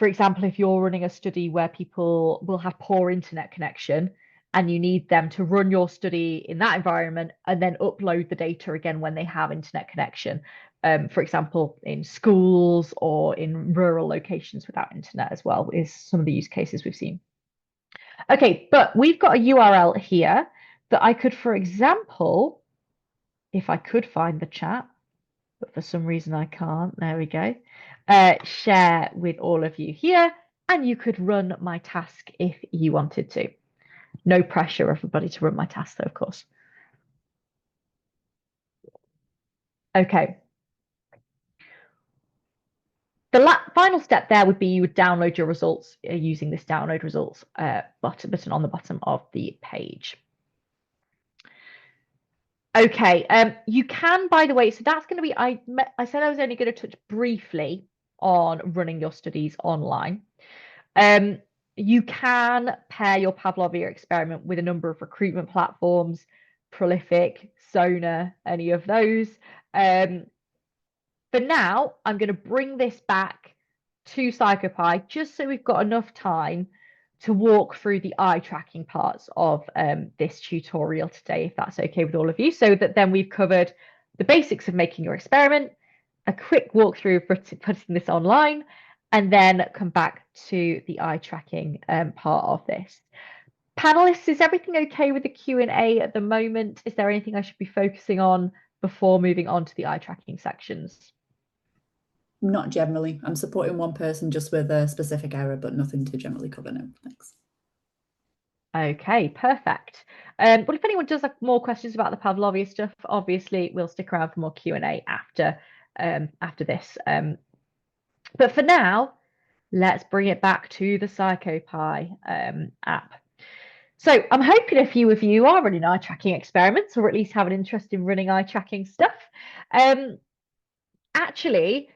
example, if you're running a study where people will have poor internet connection and you need them to run your study in that environment and then upload the data again when they have internet connection, for example, in schools or in rural locations without internet as well, is some of the use cases we've seen. Okay, but we've got a URL here that I could, for example, if I could find the chat, but for some reason I can't, there we go, share with all of you here, and you could run my task if you wanted to. No pressure, everybody, to run my task, though, of course. Okay. The final step there would be you would download your results using this download results button on the bottom of the page. Okay, you can, by the way, so that's going to be, I said I was only going to touch briefly on running your studies online. You can pair your Pavlovia experiment with a number of recruitment platforms, Prolific, Sona, any of those. For now, I'm going to bring this back to PsychoPy just so we've got enough time to walk through the eye tracking parts of this tutorial today, if that's okay with all of you, so that then we've covered the basics of making your experiment, a quick walkthrough of putting this online, and then come back to the eye tracking part of this. Panelists, is everything okay with the Q&A at the moment? Is there anything I should be focusing on before moving on to the eye tracking sections? Not generally. I'm supporting one person just with a specific error, but nothing to generally cover now. Thanks. Okay, perfect. Well, if anyone does have more questions about the Pavlovia stuff, obviously we'll stick around for more Q&A after this. But for now, let's bring it back to the PsychoPy app. So I'm hoping a few of you are running eye tracking experiments, or at least have an interest in running eye tracking stuff. Actually,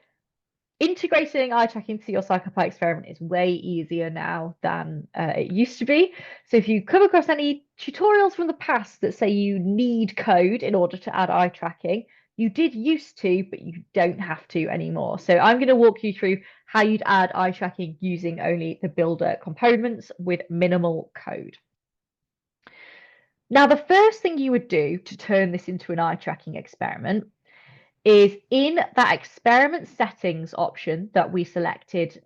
integrating eye tracking into your PsychoPy experiment is way easier now than it used to be. So if you come across any tutorials from the past that say you need code in order to add eye tracking, you did used to, but you don't have to anymore. So I'm going to walk you through how you'd add eye tracking using only the builder components with minimal code. Now, the first thing you would do to turn this into an eye tracking experiment is in that experiment settings option that we selected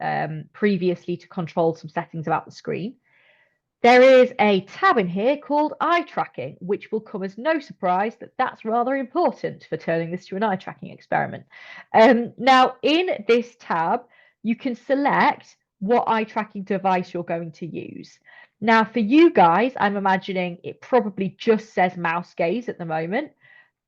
previously to control some settings about the screen. There is a tab in here called eye tracking, which will come as no surprise that that's rather important for turning this to an eye tracking experiment. Now, in this tab, you can select what eye tracking device you're going to use. Now, for you guys, I'm imagining it probably just says mouse gaze at the moment.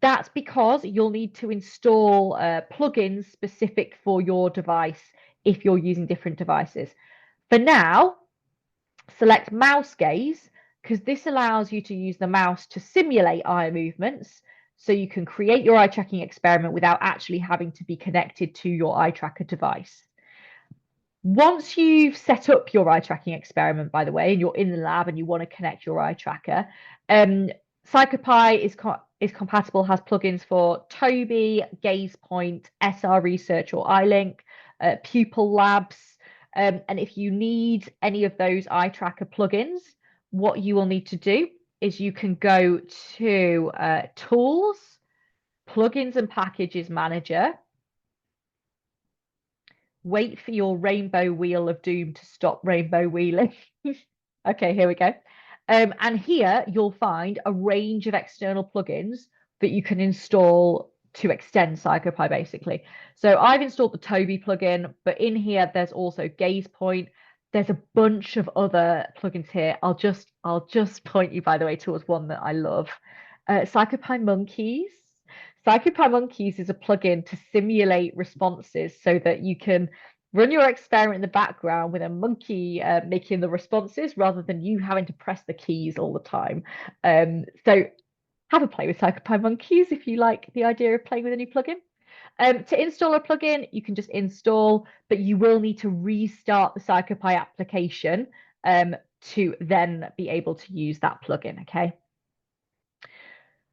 That's because you'll need to install plugins specific for your device if you're using different devices. For now, select mouse gaze because this allows you to use the mouse to simulate eye movements, so you can create your eye tracking experiment without actually having to be connected to your eye tracker device. Once you've set up your eye tracking experiment, by the way, and you're in the lab and you want to connect your eye tracker, PsychoPy is compatible, has plugins for Tobii, GazePoint, SR Research or iLink, Pupil Labs. And if you need any of those eye tracker plugins, what you will need to do is you can go to Tools, Plugins and Packages Manager. Wait for your rainbow wheel of doom to stop rainbow wheeling. Okay, here we go. And here you'll find a range of external plugins that you can install to extend PsychoPy, basically. So I've installed the Tobii plugin, but in here there's also GazePoint. There's a bunch of other plugins here. I'll just point you, by the way, towards one that I love. PsychoPy Monkeys. PsychoPy Monkeys is a plugin to simulate responses so that you can run your experiment in the background with a monkey making the responses rather than you having to press the keys all the time. So have a play with PsychoPy Monkeys if you like the idea of playing with a new plugin. To install a plugin, you can just install, but you will need to restart the PsychoPy application to then be able to use that plugin, okay?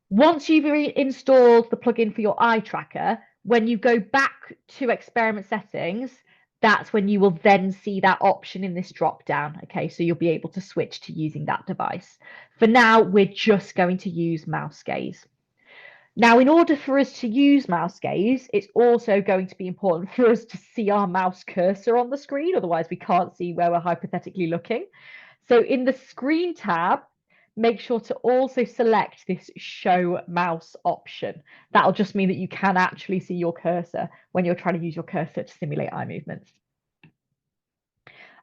Once you've installed the plugin for your eye tracker, when you go back to experiment settings, that's when you will then see that option in this drop down. Okay, so you'll be able to switch to using that device. For now, we're just going to use mouse gaze. Now, in order for us to use mouse gaze, it's also going to be important for us to see our mouse cursor on the screen. Otherwise, we can't see where we're hypothetically looking. So in the screen tab, make sure to also select this show mouse option. That'll just mean that you can actually see your cursor when you're trying to use your cursor to simulate eye movements.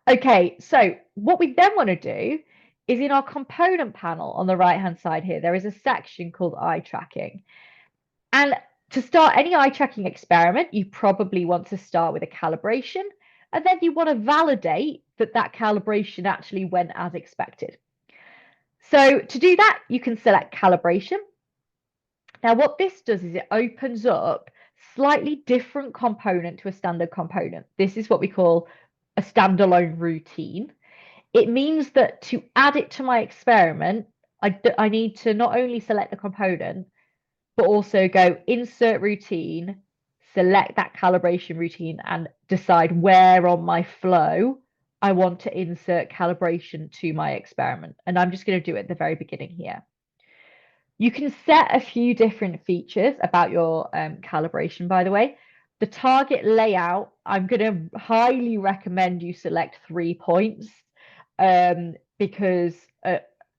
Okay, so what we then want to do is in our component panel on the right-hand side here, there is a section called eye tracking. And to start any eye tracking experiment, you probably want to start with a calibration, and then you want to validate that that calibration actually went as expected. So to do that, you can select calibration. Now, what this does is it opens up slightly different component to a standard component. This is what we call a standalone routine. It means that to add it to my experiment, I need to not only select the component, but also go insert routine, select that calibration routine, and decide where on my flow I want to insert calibration to my experiment. And I'm just going to do it at the very beginning here. You can set a few different features about your calibration, by the way. The target layout, I'm going to highly recommend you select 3 points because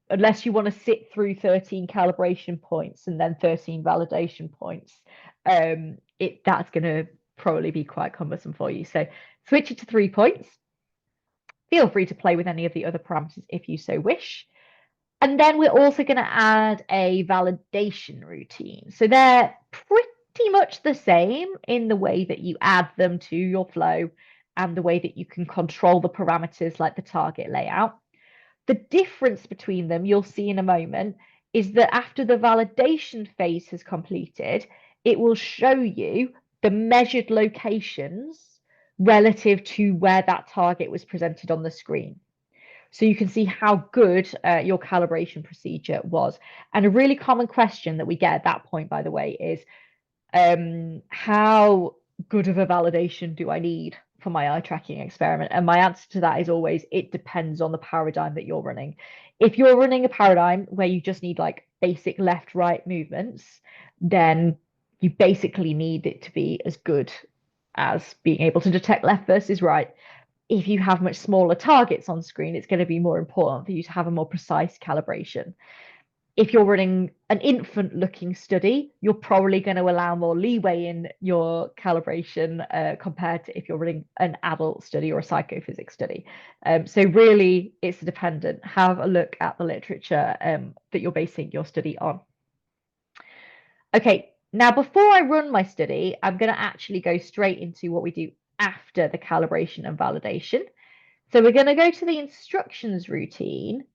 unless you want to sit through 13 calibration points and then 13 validation points, that's going to probably be quite cumbersome for you. So switch it to 3 points. Feel free to play with any of the other parameters if you so wish. And then we're also going to add a validation routine. So they're pretty much the same in the way that you add them to your flow and the way that you can control the parameters like the target layout. The difference between them, you'll see in a moment, is that after the validation phase has completed, it will show you the measured locations relative to where that target was presented on the screen. So you can see how good your calibration procedure was. And a really common question that we get at that point, by the way, is how good of a validation do I need for my eye tracking experiment? And my answer to that is always, it depends on the paradigm that you're running. If you're running a paradigm where you just need like basic left-right movements, then you basically need it to be as good as being able to detect left versus right. If you have much smaller targets on screen, it's going to be more important for you to have a more precise calibration. if you're running an infant-looking study, you're probably going to allow more leeway in your calibration compared to if you're running an adult study or a psychophysics study. So really, it's dependent. Have a look at the literature that you're basing your study on. Okay, now before I run my study, I'm going to actually go straight into what we do after the calibration and validation. So we're going to go to the instructions routine.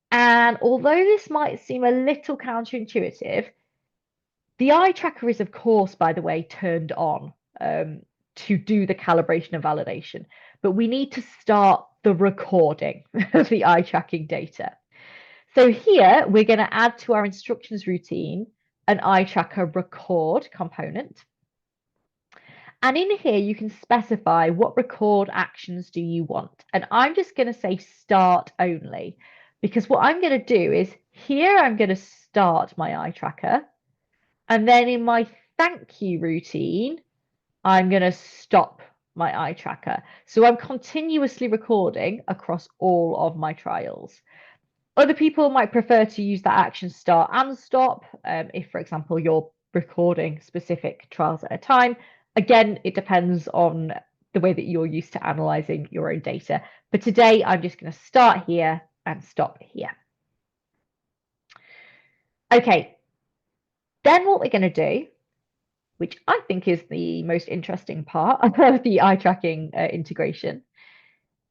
And although this might seem a little counterintuitive, the eye tracker is, of course, by the way, turned on to do the calibration and validation. But we need to start the recording of the eye tracking data. So here we're going to add to our instructions routine an eye tracker record component. And in here, you can specify what record actions do you want. And I'm just going to say start only, because what I'm going to do is here, I'm going to start my eye tracker. And then in my thank you routine, I'm going to stop my eye tracker. So I'm continuously recording across all of my trials. Other people might prefer to use that action start and stop if, for example, you're recording specific trials at a time. Again, it depends on the way that you're used to analyzing your own data. But today, I'm just going to start here and stop here. Okay, then what we're going to do, which I think is the most interesting part of the eye tracking integration,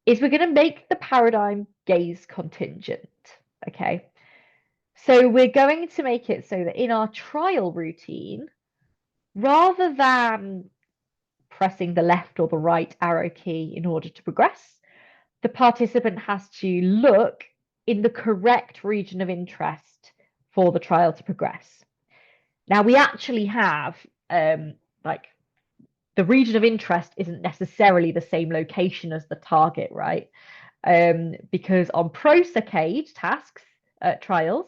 is we're going to make the paradigm gaze contingent. Okay, so we're going to make it so that in our trial routine, rather than pressing the left or the right arrow key in order to progress, the participant has to look in the correct region of interest for the trial to progress. Now, we actually have, like, the region of interest isn't necessarily the same location as the target, right? Because on pro-saccade tasks, trials,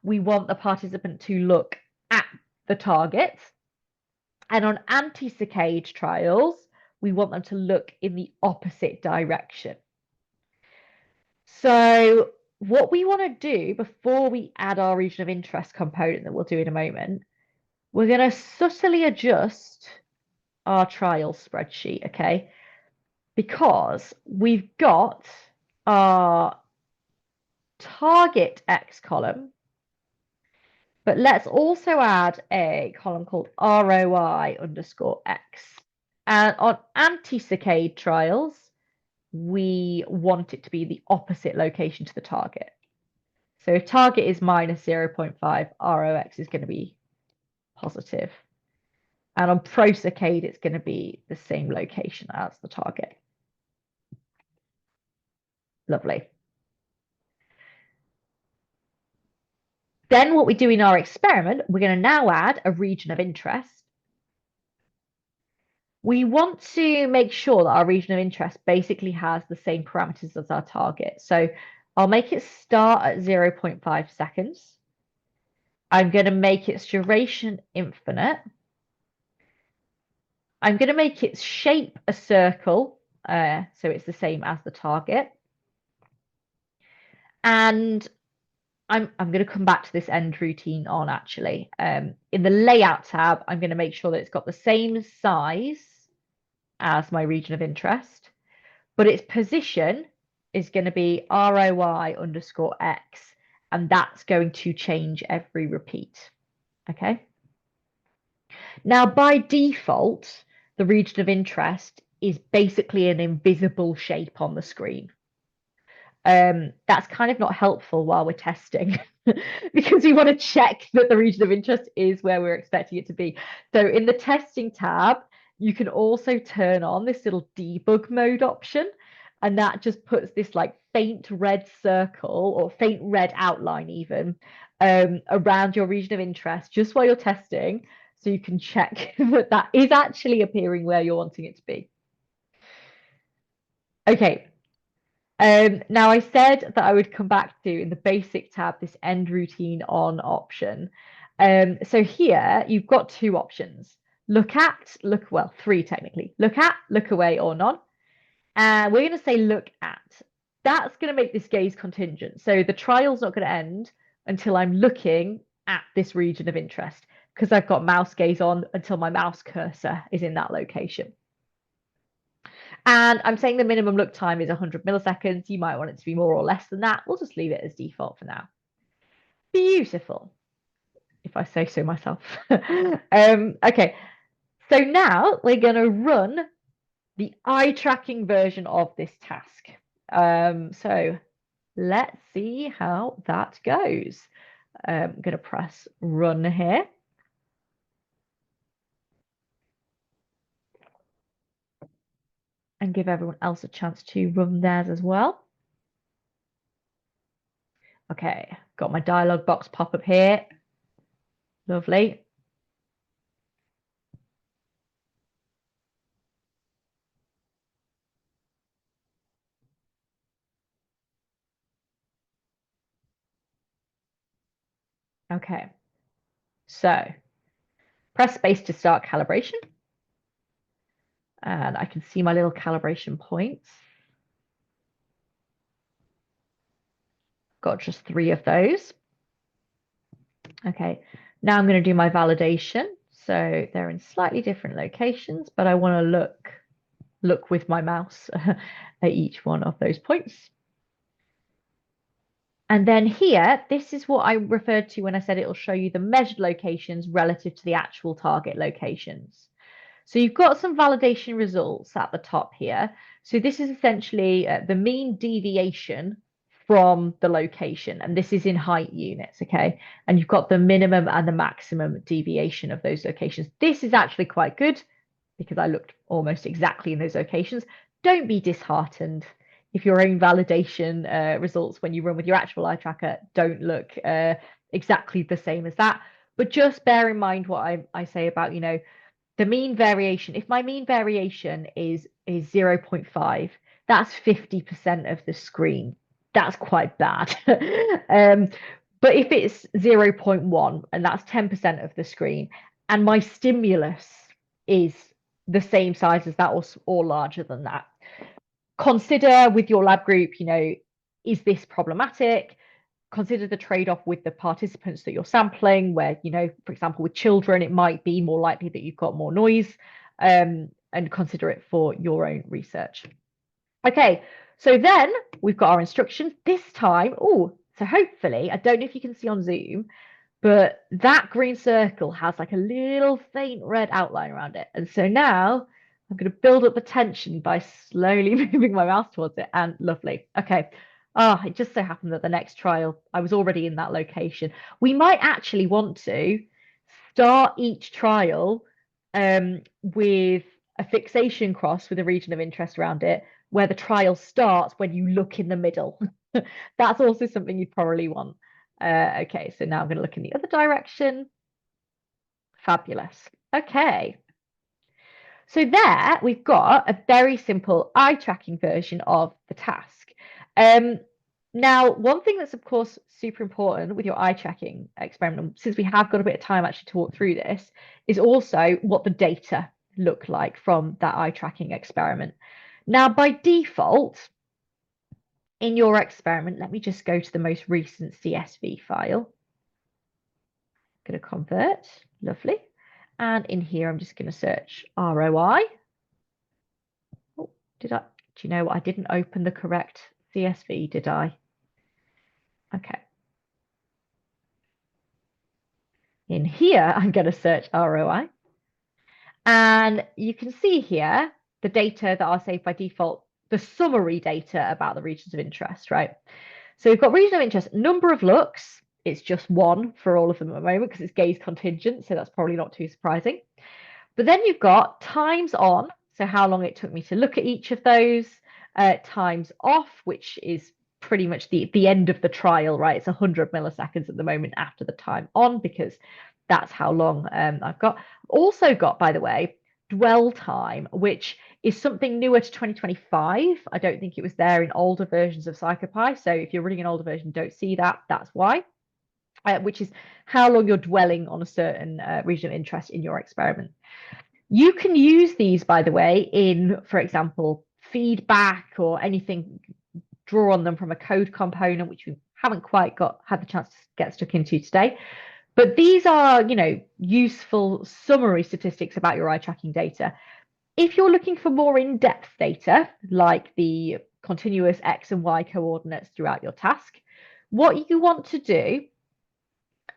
we want the participant to look at the target. And on anti-saccade trials, we want them to look in the opposite direction. So what we want to do before we add our region of interest component that we'll do in a moment, we're going to subtly adjust our trial spreadsheet, okay? Because we've got our target X column, but let's also add a column called ROI underscore X. And on anti-saccade trials, we want it to be the opposite location to the target. So if target is minus 0.5, ROX is going to be positive. And on pro-saccade, it's going to be the same location as the target. Lovely. Then what we do in our experiment, we're going to now add a region of interest. We want to make sure that our region of interest basically has the same parameters as our target. So I'll make it start at 0.5 seconds. I'm going to make its duration infinite. I'm going to make its shape a circle, so it's the same as the target. And I'm going to come back to this end routine on actually. In the layout tab, I'm going to make sure that it's got the same size as my region of interest, but its position is going to be ROI underscore X, and that's going to change every repeat. Okay. Now, by default, the region of interest is basically an invisible shape on the screen. That's kind of not helpful while we're testing because we want to check that the region of interest is where we're expecting it to be. So in the testing tab, you can also turn on this little debug mode option, and that just puts this like faint red circle or faint red outline even around your region of interest just while you're testing, so you can check that that is actually appearing where you're wanting it to be. Okay. Now I said that I would come back to in the basic tab this end routine on option. So here you've got two options: look at, well, three technically. Look at, look away, or none. And we're going to say look at. That's going to make this gaze contingent. So the trial's not going to end until I'm looking at this region of interest, because I've got mouse gaze on until my mouse cursor is in that location. And I'm saying the minimum look time is 100 milliseconds. You might want it to be more or less than that. We'll just leave it as default for now. Beautiful, if I say so myself. Okay, so now we're going to run the eye tracking version of this task. So let's see how that goes. I'm going to press run here. And give everyone else a chance to run theirs as well. Okay, got my dialog box pop up here. Lovely. Okay, so press space to start calibration. And I can see my little calibration points. Got just 3 of those. Okay, now I'm going to do my validation. So they're in slightly different locations, but I want to look with my mouse at each one of those points. And then here, this is what I referred to when I said it will show you the measured locations relative to the actual target locations. So you've got some validation results at the top here. So this is essentially the mean deviation from the location, and this is in height units, okay? And you've got the minimum and the maximum deviation of those locations. This is actually quite good because I looked almost exactly in those locations. Don't be disheartened if your own validation results when you run with your actual eye tracker don't look exactly the same as that. But just bear in mind what I say about, you know, the mean variation. If my mean variation is 0.5, that's 50% of the screen. That's quite bad. But if it's 0.1 and that's 10% of the screen, and my stimulus is the same size as that or larger than that, consider with your lab group, you know, is this problematic? Consider the trade-off with the participants that you're sampling, where, you know, for example, with children, it might be more likely that you've got more noise, and consider it for your own research. Okay, so then we've got our instructions this time. Oh, so hopefully, I don't know if you can see on Zoom, but that green circle has like a little faint red outline around it. And so now I'm going to build up the tension by slowly moving my mouse towards it, and lovely. Okay. Oh, it just so happened that the next trial, I was already in that location. We might actually want to start each trial with a fixation cross with a region of interest around it, where the trial starts when you look in the middle. That's also something you probably want. Okay, so now I'm going to look in the other direction. Fabulous. Okay. So there we've got a very simple eye tracking version of the task. Now, one thing that's, of course, super important with your eye tracking experiment, since we have got a bit of time actually to walk through this, is also what the data look like from that eye tracking experiment. Now, by default, in your experiment, let me just go to the most recent CSV file. Going to convert. Lovely. And in here, I'm just going to search ROI. Oh, do you know what? I didn't open the correct CSV, did I? Okay. In here, I'm going to search ROI. And you can see here the data that are saved by default, the summary data about the regions of interest, right? So we've got region of interest, number of looks. It's just 1 for all of them at the moment because it's gaze contingent, so that's probably not too surprising. But then you've got times on, so how long it took me to look at each of those, times off, which is pretty much the end of the trial, right? It's 100 milliseconds at the moment after the time on, because that's how long I've got. Also got, by the way, dwell time, which is something newer to 2025. I don't think it was there in older versions of PsychoPy. So if you're running an older version, don't see that. That's why. Which is how long you're dwelling on a certain region of interest in your experiment. You can use these, by the way, in, for example, feedback or anything, draw on them from a code component, which we haven't quite had the chance to get stuck into today. But these are, useful summary statistics about your eye tracking data. If you're looking for more in-depth data, like the continuous X and Y coordinates throughout your task, what you want to do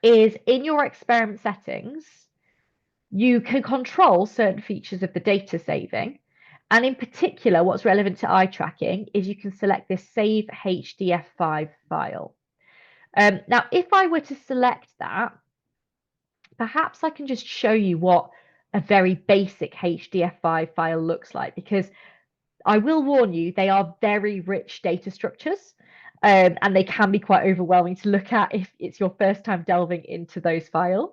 is in your experiment settings, you can control certain features of the data saving. And in particular, what's relevant to eye tracking is you can select this Save HDF5 file. Now, if I were to select that, perhaps I can just show you what a very basic HDF5 file looks like, because I will warn you, they are very rich data structures, and they can be quite overwhelming to look at if it's your first time delving into those files.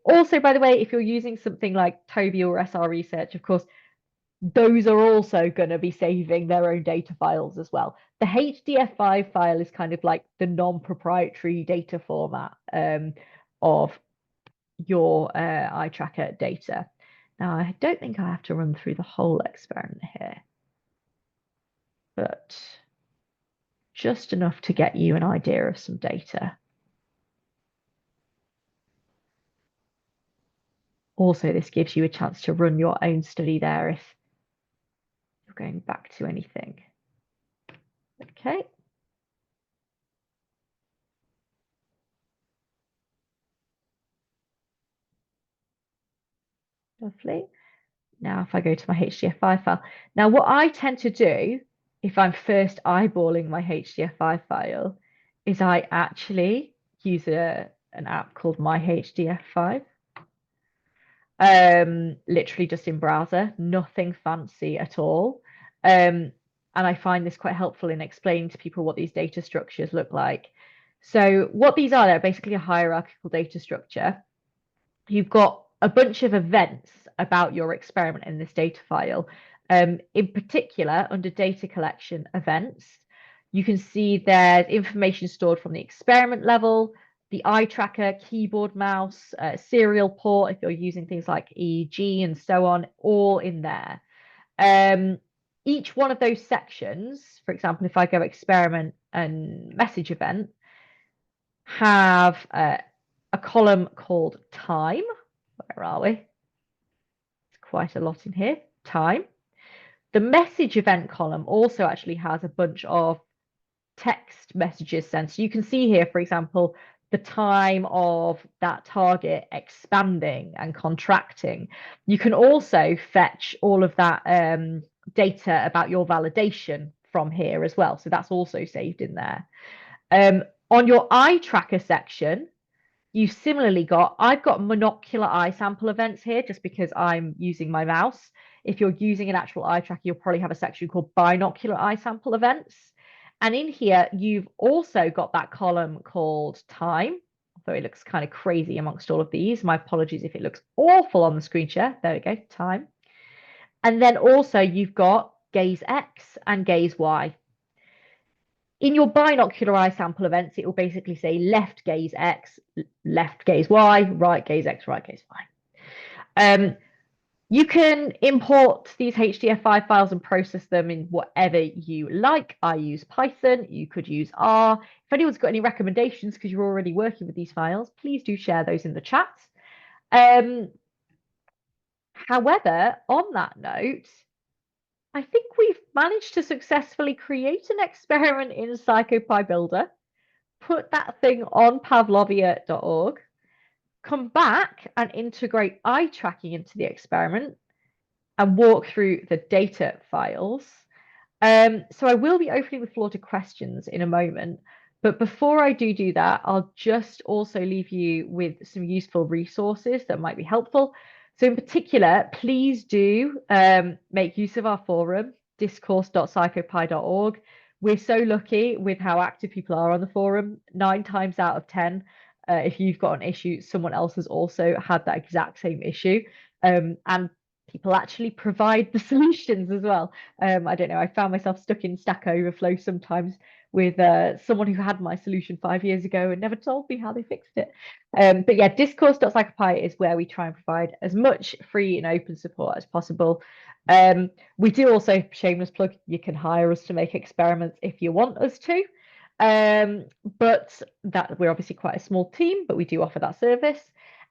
Also, by the way, if you're using something like Toby or SR Research, of course, those are also going to be saving their own data files as well. The HDF5 file is kind of like the non-proprietary data format of your eye tracker data. Now, I don't think I have to run through the whole experiment here, but just enough to get you an idea of some data. Also, this gives you a chance to run your own study there if you're going back to anything. Okay. Lovely. Now, if I go to my HDF5 file, now what I tend to do if I'm first eyeballing my HDF5 file is I actually use an app called My HDF5. Literally just in browser, nothing fancy at all. And I find this quite helpful in explaining to people what these data structures look like. So what these are, they're basically a hierarchical data structure. You've got a bunch of events about your experiment in this data file. In particular, under data collection events, you can see there's information stored from the experiment level, the eye tracker, keyboard, mouse, serial port, if you're using things like EEG and so on, all in there. Each one of those sections, for example, if I go experiment and message event, have a column called time. Where are we? It's quite a lot in here. Time. The message event column also actually has a bunch of text messages sent. So you can see here, for example, the time of that target expanding and contracting. You can also fetch all of that data about your validation from here as well. So that's also saved in there. On your eye tracker section, you've similarly I've got monocular eye sample events here just because I'm using my mouse. If you're using an actual eye tracker, you'll probably have a section called binocular eye sample events. And in here, you've also got that column called time, although it looks kind of crazy amongst all of these. My apologies if it looks awful on the screen share. There we go, time. And then also you've got gaze X and gaze Y. In your binocular eye sample events, it will basically say left gaze X, left gaze Y, right gaze X, right gaze Y. You can import these HDF5 files and process them in whatever you like. I use Python, you could use R. If anyone's got any recommendations because you're already working with these files, please do share those in the chat. However, on that note, I think we've managed to successfully create an experiment in PsychoPy Builder, put that thing on pavlovia.org, come back and integrate eye tracking into the experiment and walk through the data files. So I will be opening the floor to questions in a moment, but before I do that, I'll just also leave you with some useful resources that might be helpful. So in particular, please do make use of our forum, discourse.psychopy.org. We're so lucky with how active people are on the forum. 9 times out of 10, if you've got an issue, someone else has also had that exact same issue. And people actually provide the solutions as well. I don't know, I found myself stuck in Stack Overflow sometimes with someone who had my solution 5 years ago and never told me how they fixed it. But yeah, discourse.psychopy is where we try and provide as much free and open support as possible. We do also, shameless plug, you can hire us to make experiments if you want us to. But that we're obviously quite a small team, but we do offer that service.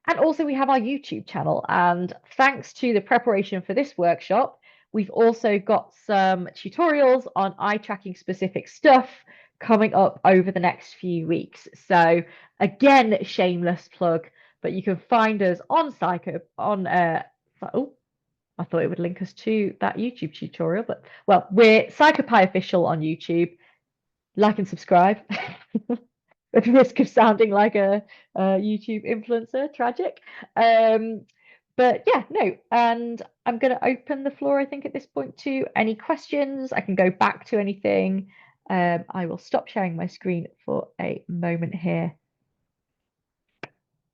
And also we have our YouTube channel. And thanks to the preparation for this workshop, we've also got some tutorials on eye tracking specific stuff coming up over the next few weeks. So again, shameless plug, but you can find us on oh, I thought it would link us to that YouTube tutorial, but well, we're PsychoPy official on YouTube. Like and subscribe. At risk of sounding like a YouTube influencer, tragic. But yeah, no, and I'm going to open the floor, I think, at this point to any questions. I can go back to anything. I will stop sharing my screen for a moment here.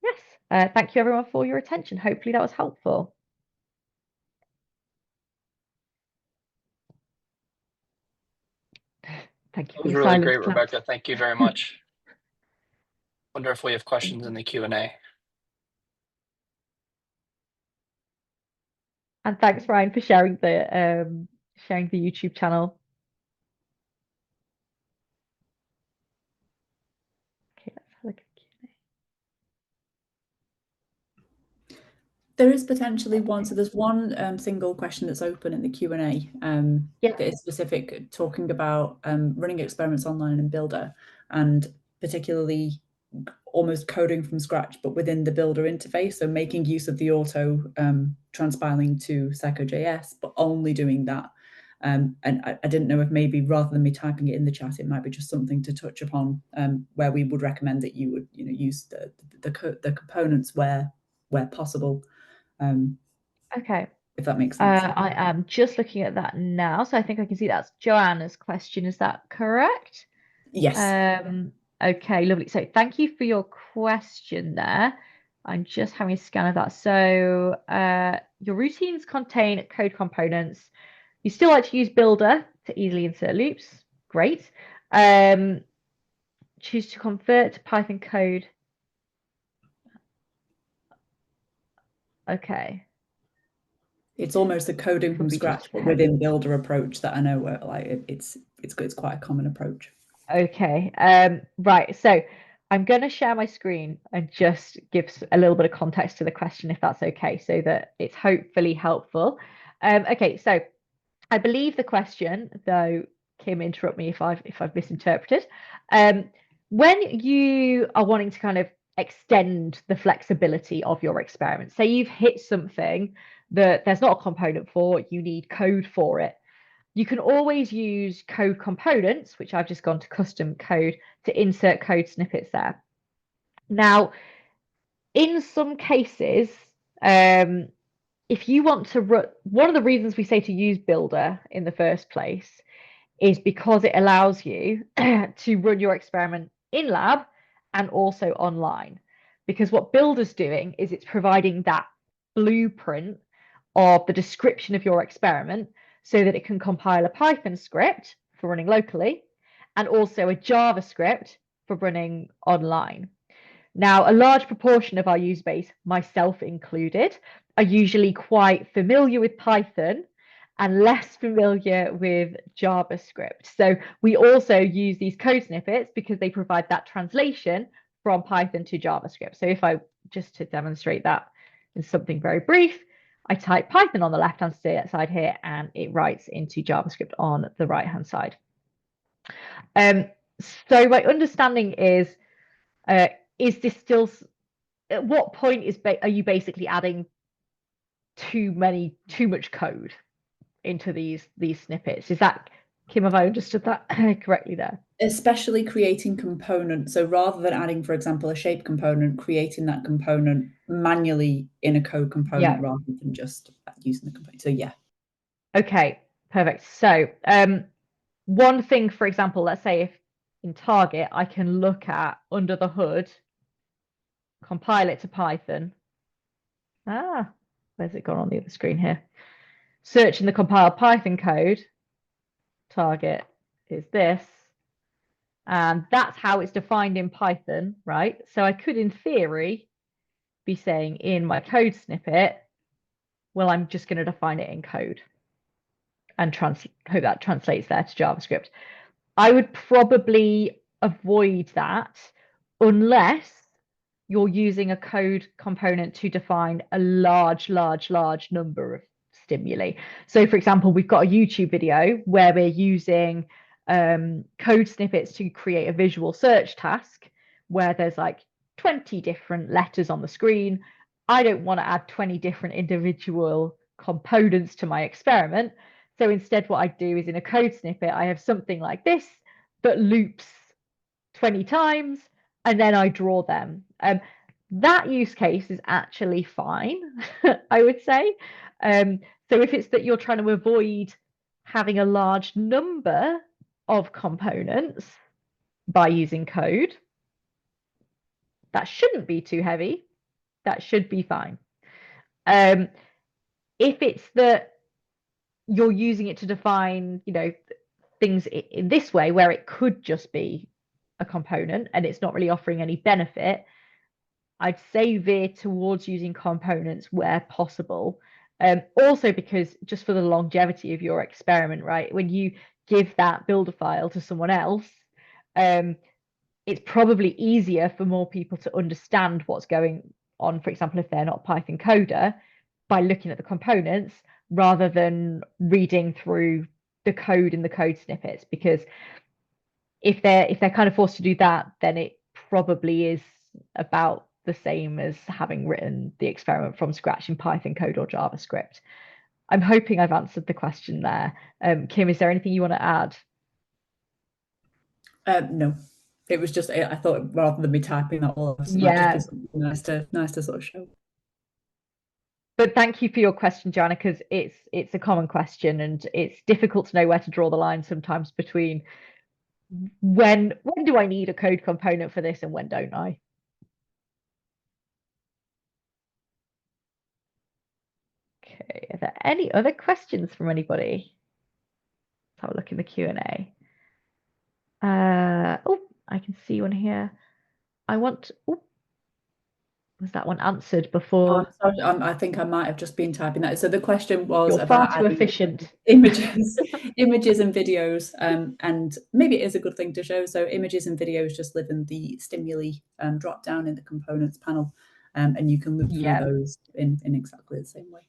Yes, thank you everyone for your attention. Hopefully that was helpful. Thank you That for was your really silence, great, claps. Rebecca. Thank you very much. Wonder if we have questions in the Q&A. And thanks, Ryan, for sharing the YouTube channel. Okay, let's have a look at Q&A. There is potentially one. So there's one single question that's open in the Q&A that is specific, talking about running experiments online in Builder, and particularly almost coding from scratch, but within the Builder interface. So making use of the auto transpiling to Psycho.js, but only doing that. And I didn't know if maybe rather than me typing it in the chat, it might be just something to touch upon, where we would recommend that you would, use the components where possible. Okay. If that makes sense. I am just looking at that now. So I think I can see that's Joanna's question. Is that correct? Yes. Okay, lovely. So thank you for your question there. I'm just having a scan of that. So your routines contain code components. You still like to use Builder to easily insert loops. Great. Choose to convert to Python code. Okay. It's almost a coding from scratch, but within Builder approach that I know where it's quite a common approach. Okay. Right. So I'm going to share my screen and just give a little bit of context to the question, if that's okay, so that it's hopefully helpful. Okay. So I believe the question, though, Kim, interrupt me if I've misinterpreted. When you are wanting to kind of extend the flexibility of your experiment, say you've hit something that there's not a component for, you need code for it. You can always use code components, which I've just gone to custom code, to insert code snippets there. Now, in some cases, if you want to run, one of the reasons we say to use Builder in the first place is because it allows you to run your experiment in lab and also online. Because what Builder's doing is it's providing that blueprint of the description of your experiment so that it can compile a Python script for running locally and also a JavaScript for running online. Now, a large proportion of our user base, myself included, are usually quite familiar with Python and less familiar with JavaScript. So we also use these code snippets because they provide that translation from Python to JavaScript. So if I, just to demonstrate that in something very brief, I type Python on the left-hand side here, and it writes into JavaScript on the right-hand side. So my understanding is this still, at what point are you basically adding too much code into these snippets? Is that, Kim, have I understood that correctly there? Especially creating components. So rather than adding, for example, a shape component, creating that component manually in a code component rather than just using the component. So yeah. Okay, perfect. So one thing, for example, let's say if in Target, I can look at under the hood, compile it to Python. Where's it gone on the other screen here? Search in the compiled Python code. Target is this. And that's how it's defined in Python, right? So I could, in theory, be saying in my code snippet, well, I'm just going to define it in code and hope that translates there to JavaScript. I would probably avoid that unless you're using a code component to define a large number of stimuli. So for example, we've got a YouTube video where we're using code snippets to create a visual search task where there's like 20 different letters on the screen. I don't want to add 20 different individual components to my experiment. So instead, what I do is in a code snippet, I have something like this that loops 20 times, and then I draw them. That use case is actually fine, I would say. So if it's that you're trying to avoid having a large number of components by using code, that shouldn't be too heavy. That should be fine. If it's that you're using it to define, things in this way where it could just be a component and it's not really offering any benefit, I'd say veer towards using components where possible. Also because just for the longevity of your experiment, right? When you give that builder file to someone else, it's probably easier for more people to understand what's going on, for example, if they're not Python coder, by looking at the components rather than reading through the code in the code snippets. Because if they're kind of forced to do that, then it probably is about the same as having written the experiment from scratch in Python code or JavaScript. I'm hoping I've answered the question there. Kim, is there anything you want to add? No, it was just, I thought rather than me typing that all, it might just be something nice to sort of show. But thank you for your question, Joanna, because it's a common question and it's difficult to know where to draw the line sometimes between when do I need a code component for this and when don't I? Okay, are there any other questions from anybody? Let's have a look in the Q&A. Oh, I can see one here. Was that one answered before? Oh, sorry, I think I might have just been typing that. So the question was You're about far too efficient. Images and videos, and maybe it is a good thing to show. So images and videos just live in the stimuli drop down in the components panel, and you can look through those in exactly the same way.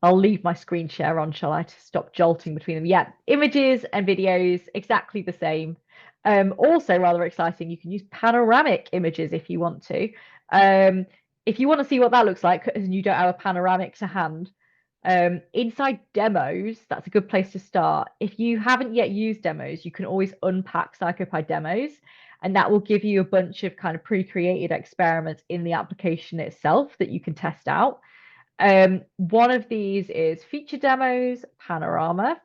I'll leave my screen share on, shall I, to stop jolting between them? Yeah, images and videos, exactly the same. Also rather exciting, you can use panoramic images if you want to. If you want to see what that looks like and you don't have a panoramic to hand, inside demos, that's a good place to start. If you haven't yet used demos, you can always unpack PsychoPy demos, and that will give you a bunch of kind of pre-created experiments in the application itself that you can test out. One of these is feature demos, panorama,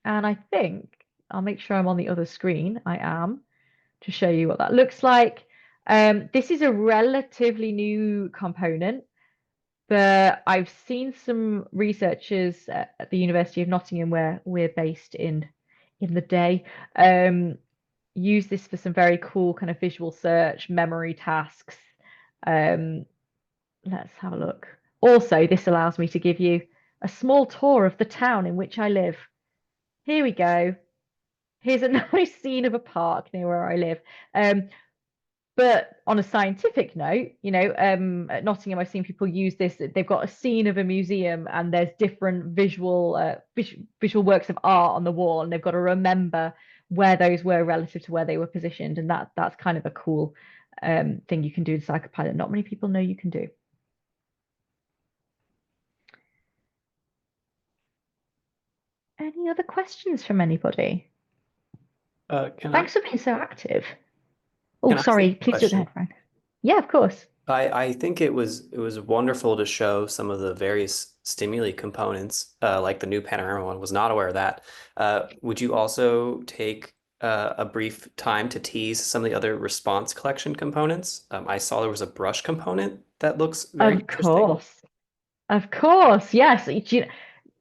and I think I'll make sure I'm on the other screen. I am, to show you what that looks like. This is a relatively new component, but I've seen some researchers at the University of Nottingham, where we're based in the day, use this for some very cool kind of visual search memory tasks. Let's have a look. Also, this allows me to give you a small tour of the town in which I live. Here we go. Here's a nice scene of a park near where I live. But on a scientific note, at Nottingham, I've seen people use this. They've got a scene of a museum and there's different visual works of art on the wall, and they've got to remember where those were relative to where they were positioned. And that's kind of a cool thing you can do in PsychoPy that not many people know you can do. Any other questions from anybody? Thanks for being so active. Oh, sorry, please do the head, Frank. Yeah, of course. I think it was wonderful to show some of the various stimuli components, like the new panorama one. Was not aware of that. Would you also take a brief time to tease some of the other response collection components? I saw there was a brush component that looks very interesting. Of course, yes.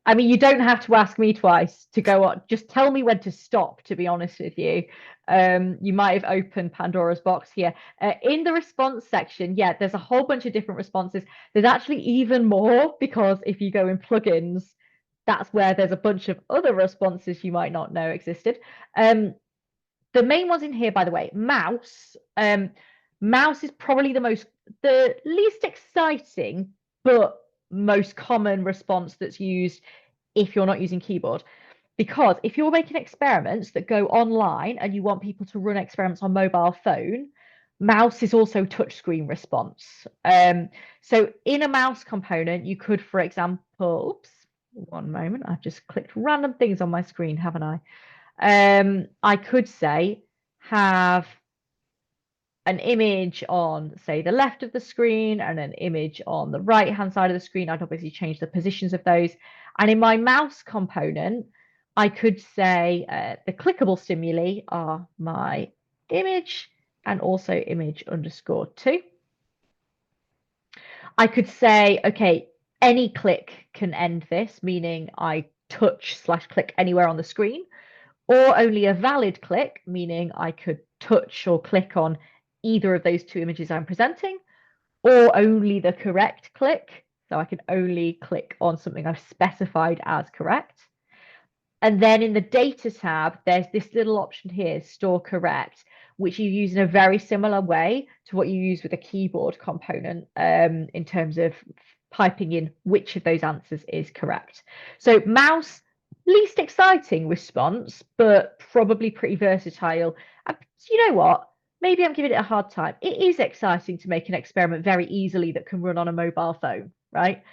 I mean, you don't have to ask me twice to go on. Just tell me when to stop, to be honest with you. You might have opened Pandora's box here. In the response section, yeah, there's a whole bunch of different responses. There's actually even more, because if you go in plugins, that's where there's a bunch of other responses you might not know existed. The main ones in here, by the way, mouse. Mouse is probably the least exciting, but most common response that's used if you're not using keyboard. Because if you're making experiments that go online and you want people to run experiments on mobile phone, mouse is also touchscreen response. So in a mouse component, you could, for example, oops, one moment, I've just clicked random things on my screen, haven't I? I could say have an image on, say, the left of the screen and an image on the right-hand side of the screen. I'd obviously change the positions of those. And in my mouse component, I could say the clickable stimuli are my image and also image underscore 2. I could say, okay, any click can end this, meaning I touch/click anywhere on the screen, or only a valid click, meaning I could touch or click on either of those two images I'm presenting, or only the correct click. So I can only click on something I've specified as correct. And then in the data tab, there's this little option here, store correct, which you use in a very similar way to what you use with a keyboard component in terms of piping in which of those answers is correct. So mouse, least exciting response, but probably pretty versatile. And you know what? Maybe I'm giving it a hard time. It is exciting to make an experiment very easily that can run on a mobile phone, right?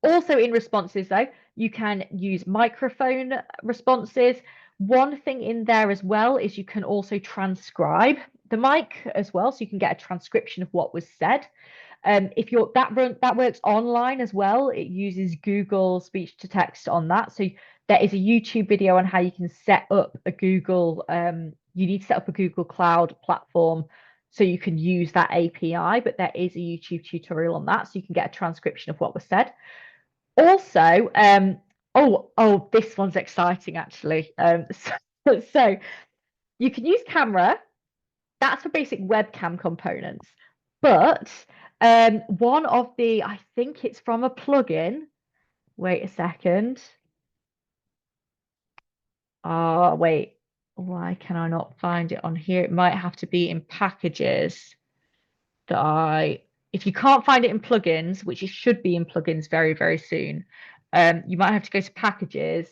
Also in responses though, you can use microphone responses. One thing in there as well is you can also transcribe the mic as well, so you can get a transcription of what was said. If you're that works online as well. It uses Google speech to text on that. So there is a YouTube video on how you can set up a Google. You need to set up a Google Cloud platform so you can use that API. But there is a YouTube tutorial on that, so you can get a transcription of what was said. Also, oh, this one's exciting actually. So you can use camera. That's for basic webcam components. But one of the, I think it's from a plugin. Wait a second. Oh, wait. Why can I not find it on here? It might have to be in packages that if you can't find it in plugins, which it should be in plugins very, very soon, you might have to go to packages,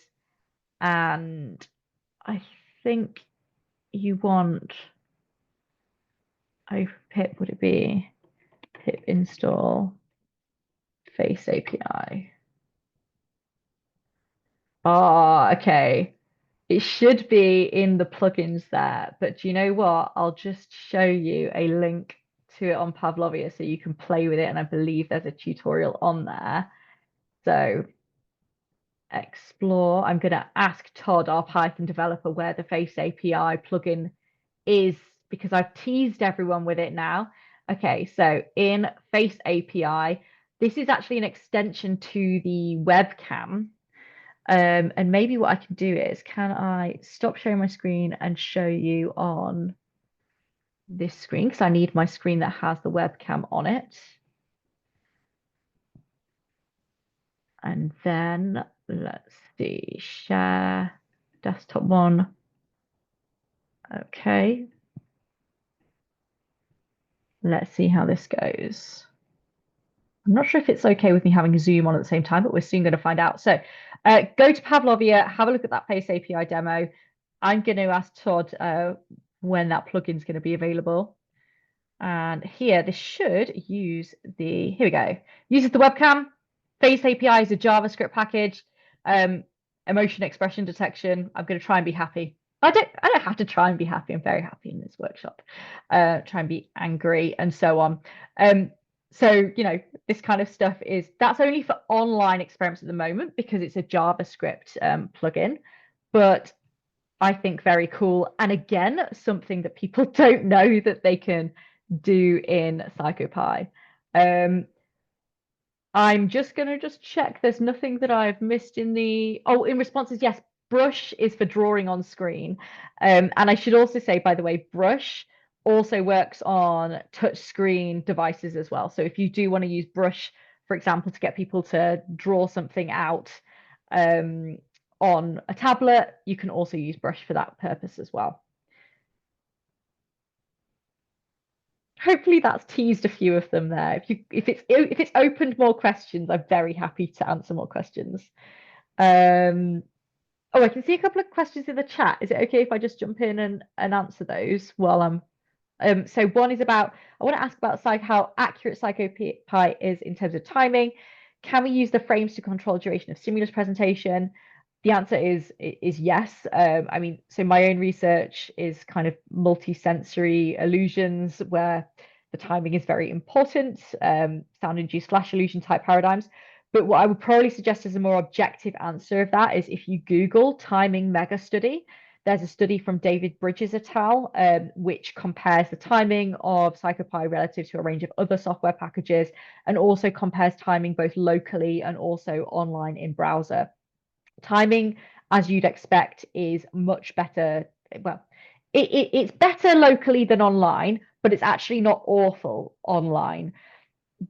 and I think you want pip, would it be pip install face API? Ah, okay. It should be in the plugins there, but do you know what? I'll just show you a link to it on Pavlovia so you can play with it, and I believe there's a tutorial on there. So explore. I'm going to ask Todd, our Python developer, where the Face API plugin is, because I've teased everyone with it now. Okay, so in Face API, this is actually an extension to the webcam. And maybe what I can do is, can I stop sharing my screen and show you on this screen? Because I need my screen that has the webcam on it. And then let's see, share desktop one. Okay. Let's see how this goes. I'm not sure if it's okay with me having Zoom on at the same time, but we're soon going to find out. So go to Pavlovia, have a look at that Face API demo. I'm going to ask Todd when that plugin is going to be available. And here, this should use here we go. Uses the webcam. Face API is a JavaScript package. Emotion expression detection. I'm going to try and be happy. I don't have to try and be happy. I'm very happy in this workshop. Try and be angry and so on. So, you know, this kind of stuff that's only for online experiments at the moment because it's a JavaScript plugin, but I think very cool. And again, something that people don't know that they can do in PsychoPy. I'm just going to check there's nothing that I've missed in in responses. Yes, brush is for drawing on screen. And I should also say, by the way, brush also works on touch screen devices as well. So if you do want to use brush for example, to get people to draw something out on a tablet, you can also use Brush for that purpose as well. Hopefully that's teased a few of them there. If it's opened more questions, I'm very happy to answer more questions. Oh, I can see a couple of questions in the chat. Is it okay if I just jump in and answer those while I'm so one is about, I want to ask about how accurate PsychoPy is in terms of timing. Can we use the frames to control duration of stimulus presentation? The answer is yes. I mean, so my own research is kind of multi-sensory illusions where the timing is very important, sound-induced flash illusion type paradigms. But what I would probably suggest as a more objective answer of that is if you Google timing mega study, there's a study from David Bridges et al., which compares the timing of PsychoPy relative to a range of other software packages and also compares timing both locally and also online in browser. Timing, as you'd expect, is much better. Well, it's better locally than online, but it's actually not awful online.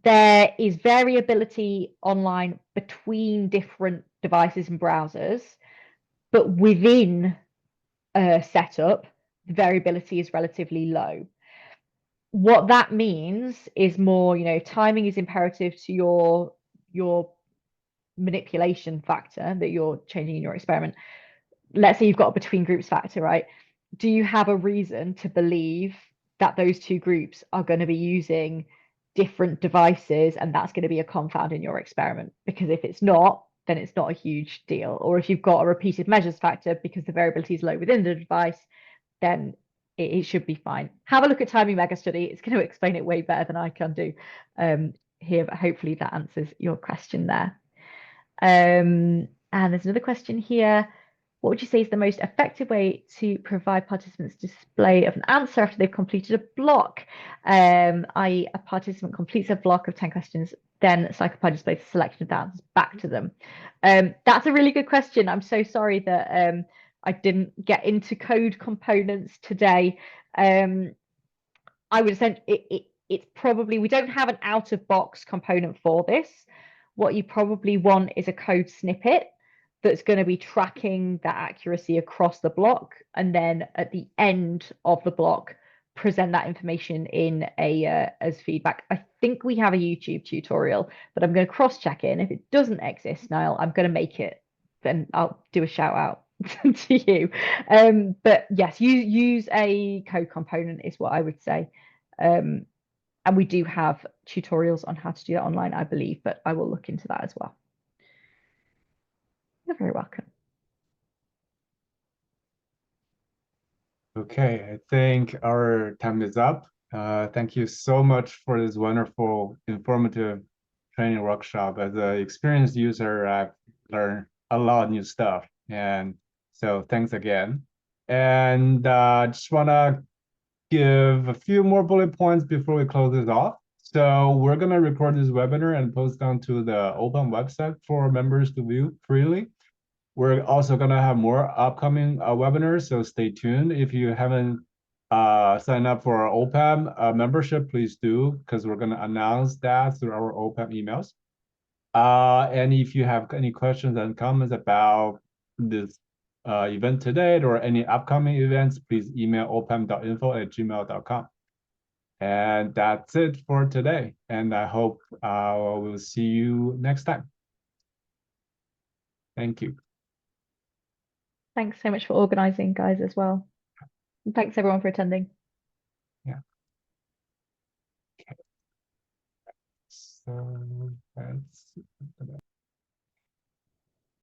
There is variability online between different devices and browsers, but within setup, the variability is relatively low. What that means is more, timing is imperative to your manipulation factor that you're changing in your experiment. Let's say you've got a between groups factor, right? Do you have a reason to believe that those two groups are going to be using different devices and that's going to be a confound in your experiment? Because if it's not, then it's not a huge deal. Or if you've got a repeated measures factor because the variability is low within the device, then it should be fine. Have a look at timing mega study. It's going to explain it way better than I can do here, but hopefully that answers your question there. And there's another question here. What would you say is the most effective way to provide participants display of an answer after they've completed a block? I.e. a participant completes a block of 10 questions, then PsychoPy displays a selection of the answers back to them. That's a really good question. I'm so sorry that I didn't get into code components today. I would say it's probably, we don't have an out-of-box component for this. What you probably want is a code snippet that's going to be tracking that accuracy across the block, and then at the end of the block present that information in as feedback. I think we have a YouTube tutorial, but I'm going to cross-check it, and if it doesn't exist, Niall, I'm going to make it, then I'll do a shout out to you. But yes, use a code component is what I would say. And we do have tutorials on how to do that online, I believe, but I will look into that as well. You're very welcome. Okay, I think our time is up. Thank you so much for this wonderful, informative training workshop. As an experienced user, I've learned a lot of new stuff. And so thanks again. And just want to give a few more bullet points before we close this off. So we're going to record this webinar and post onto the open website for members to view freely. We're also going to have more upcoming webinars, so stay tuned. If you haven't signed up for our OPAM membership, please do, because we're going to announce that through our OPAM emails. And if you have any questions and comments about this event today or any upcoming events, please email opam.info@gmail.com. And that's it for today. And I hope we'll see you next time. Thank you. Thanks so much for organizing, guys, as well. And thanks everyone for attending. Yeah. Okay. So that's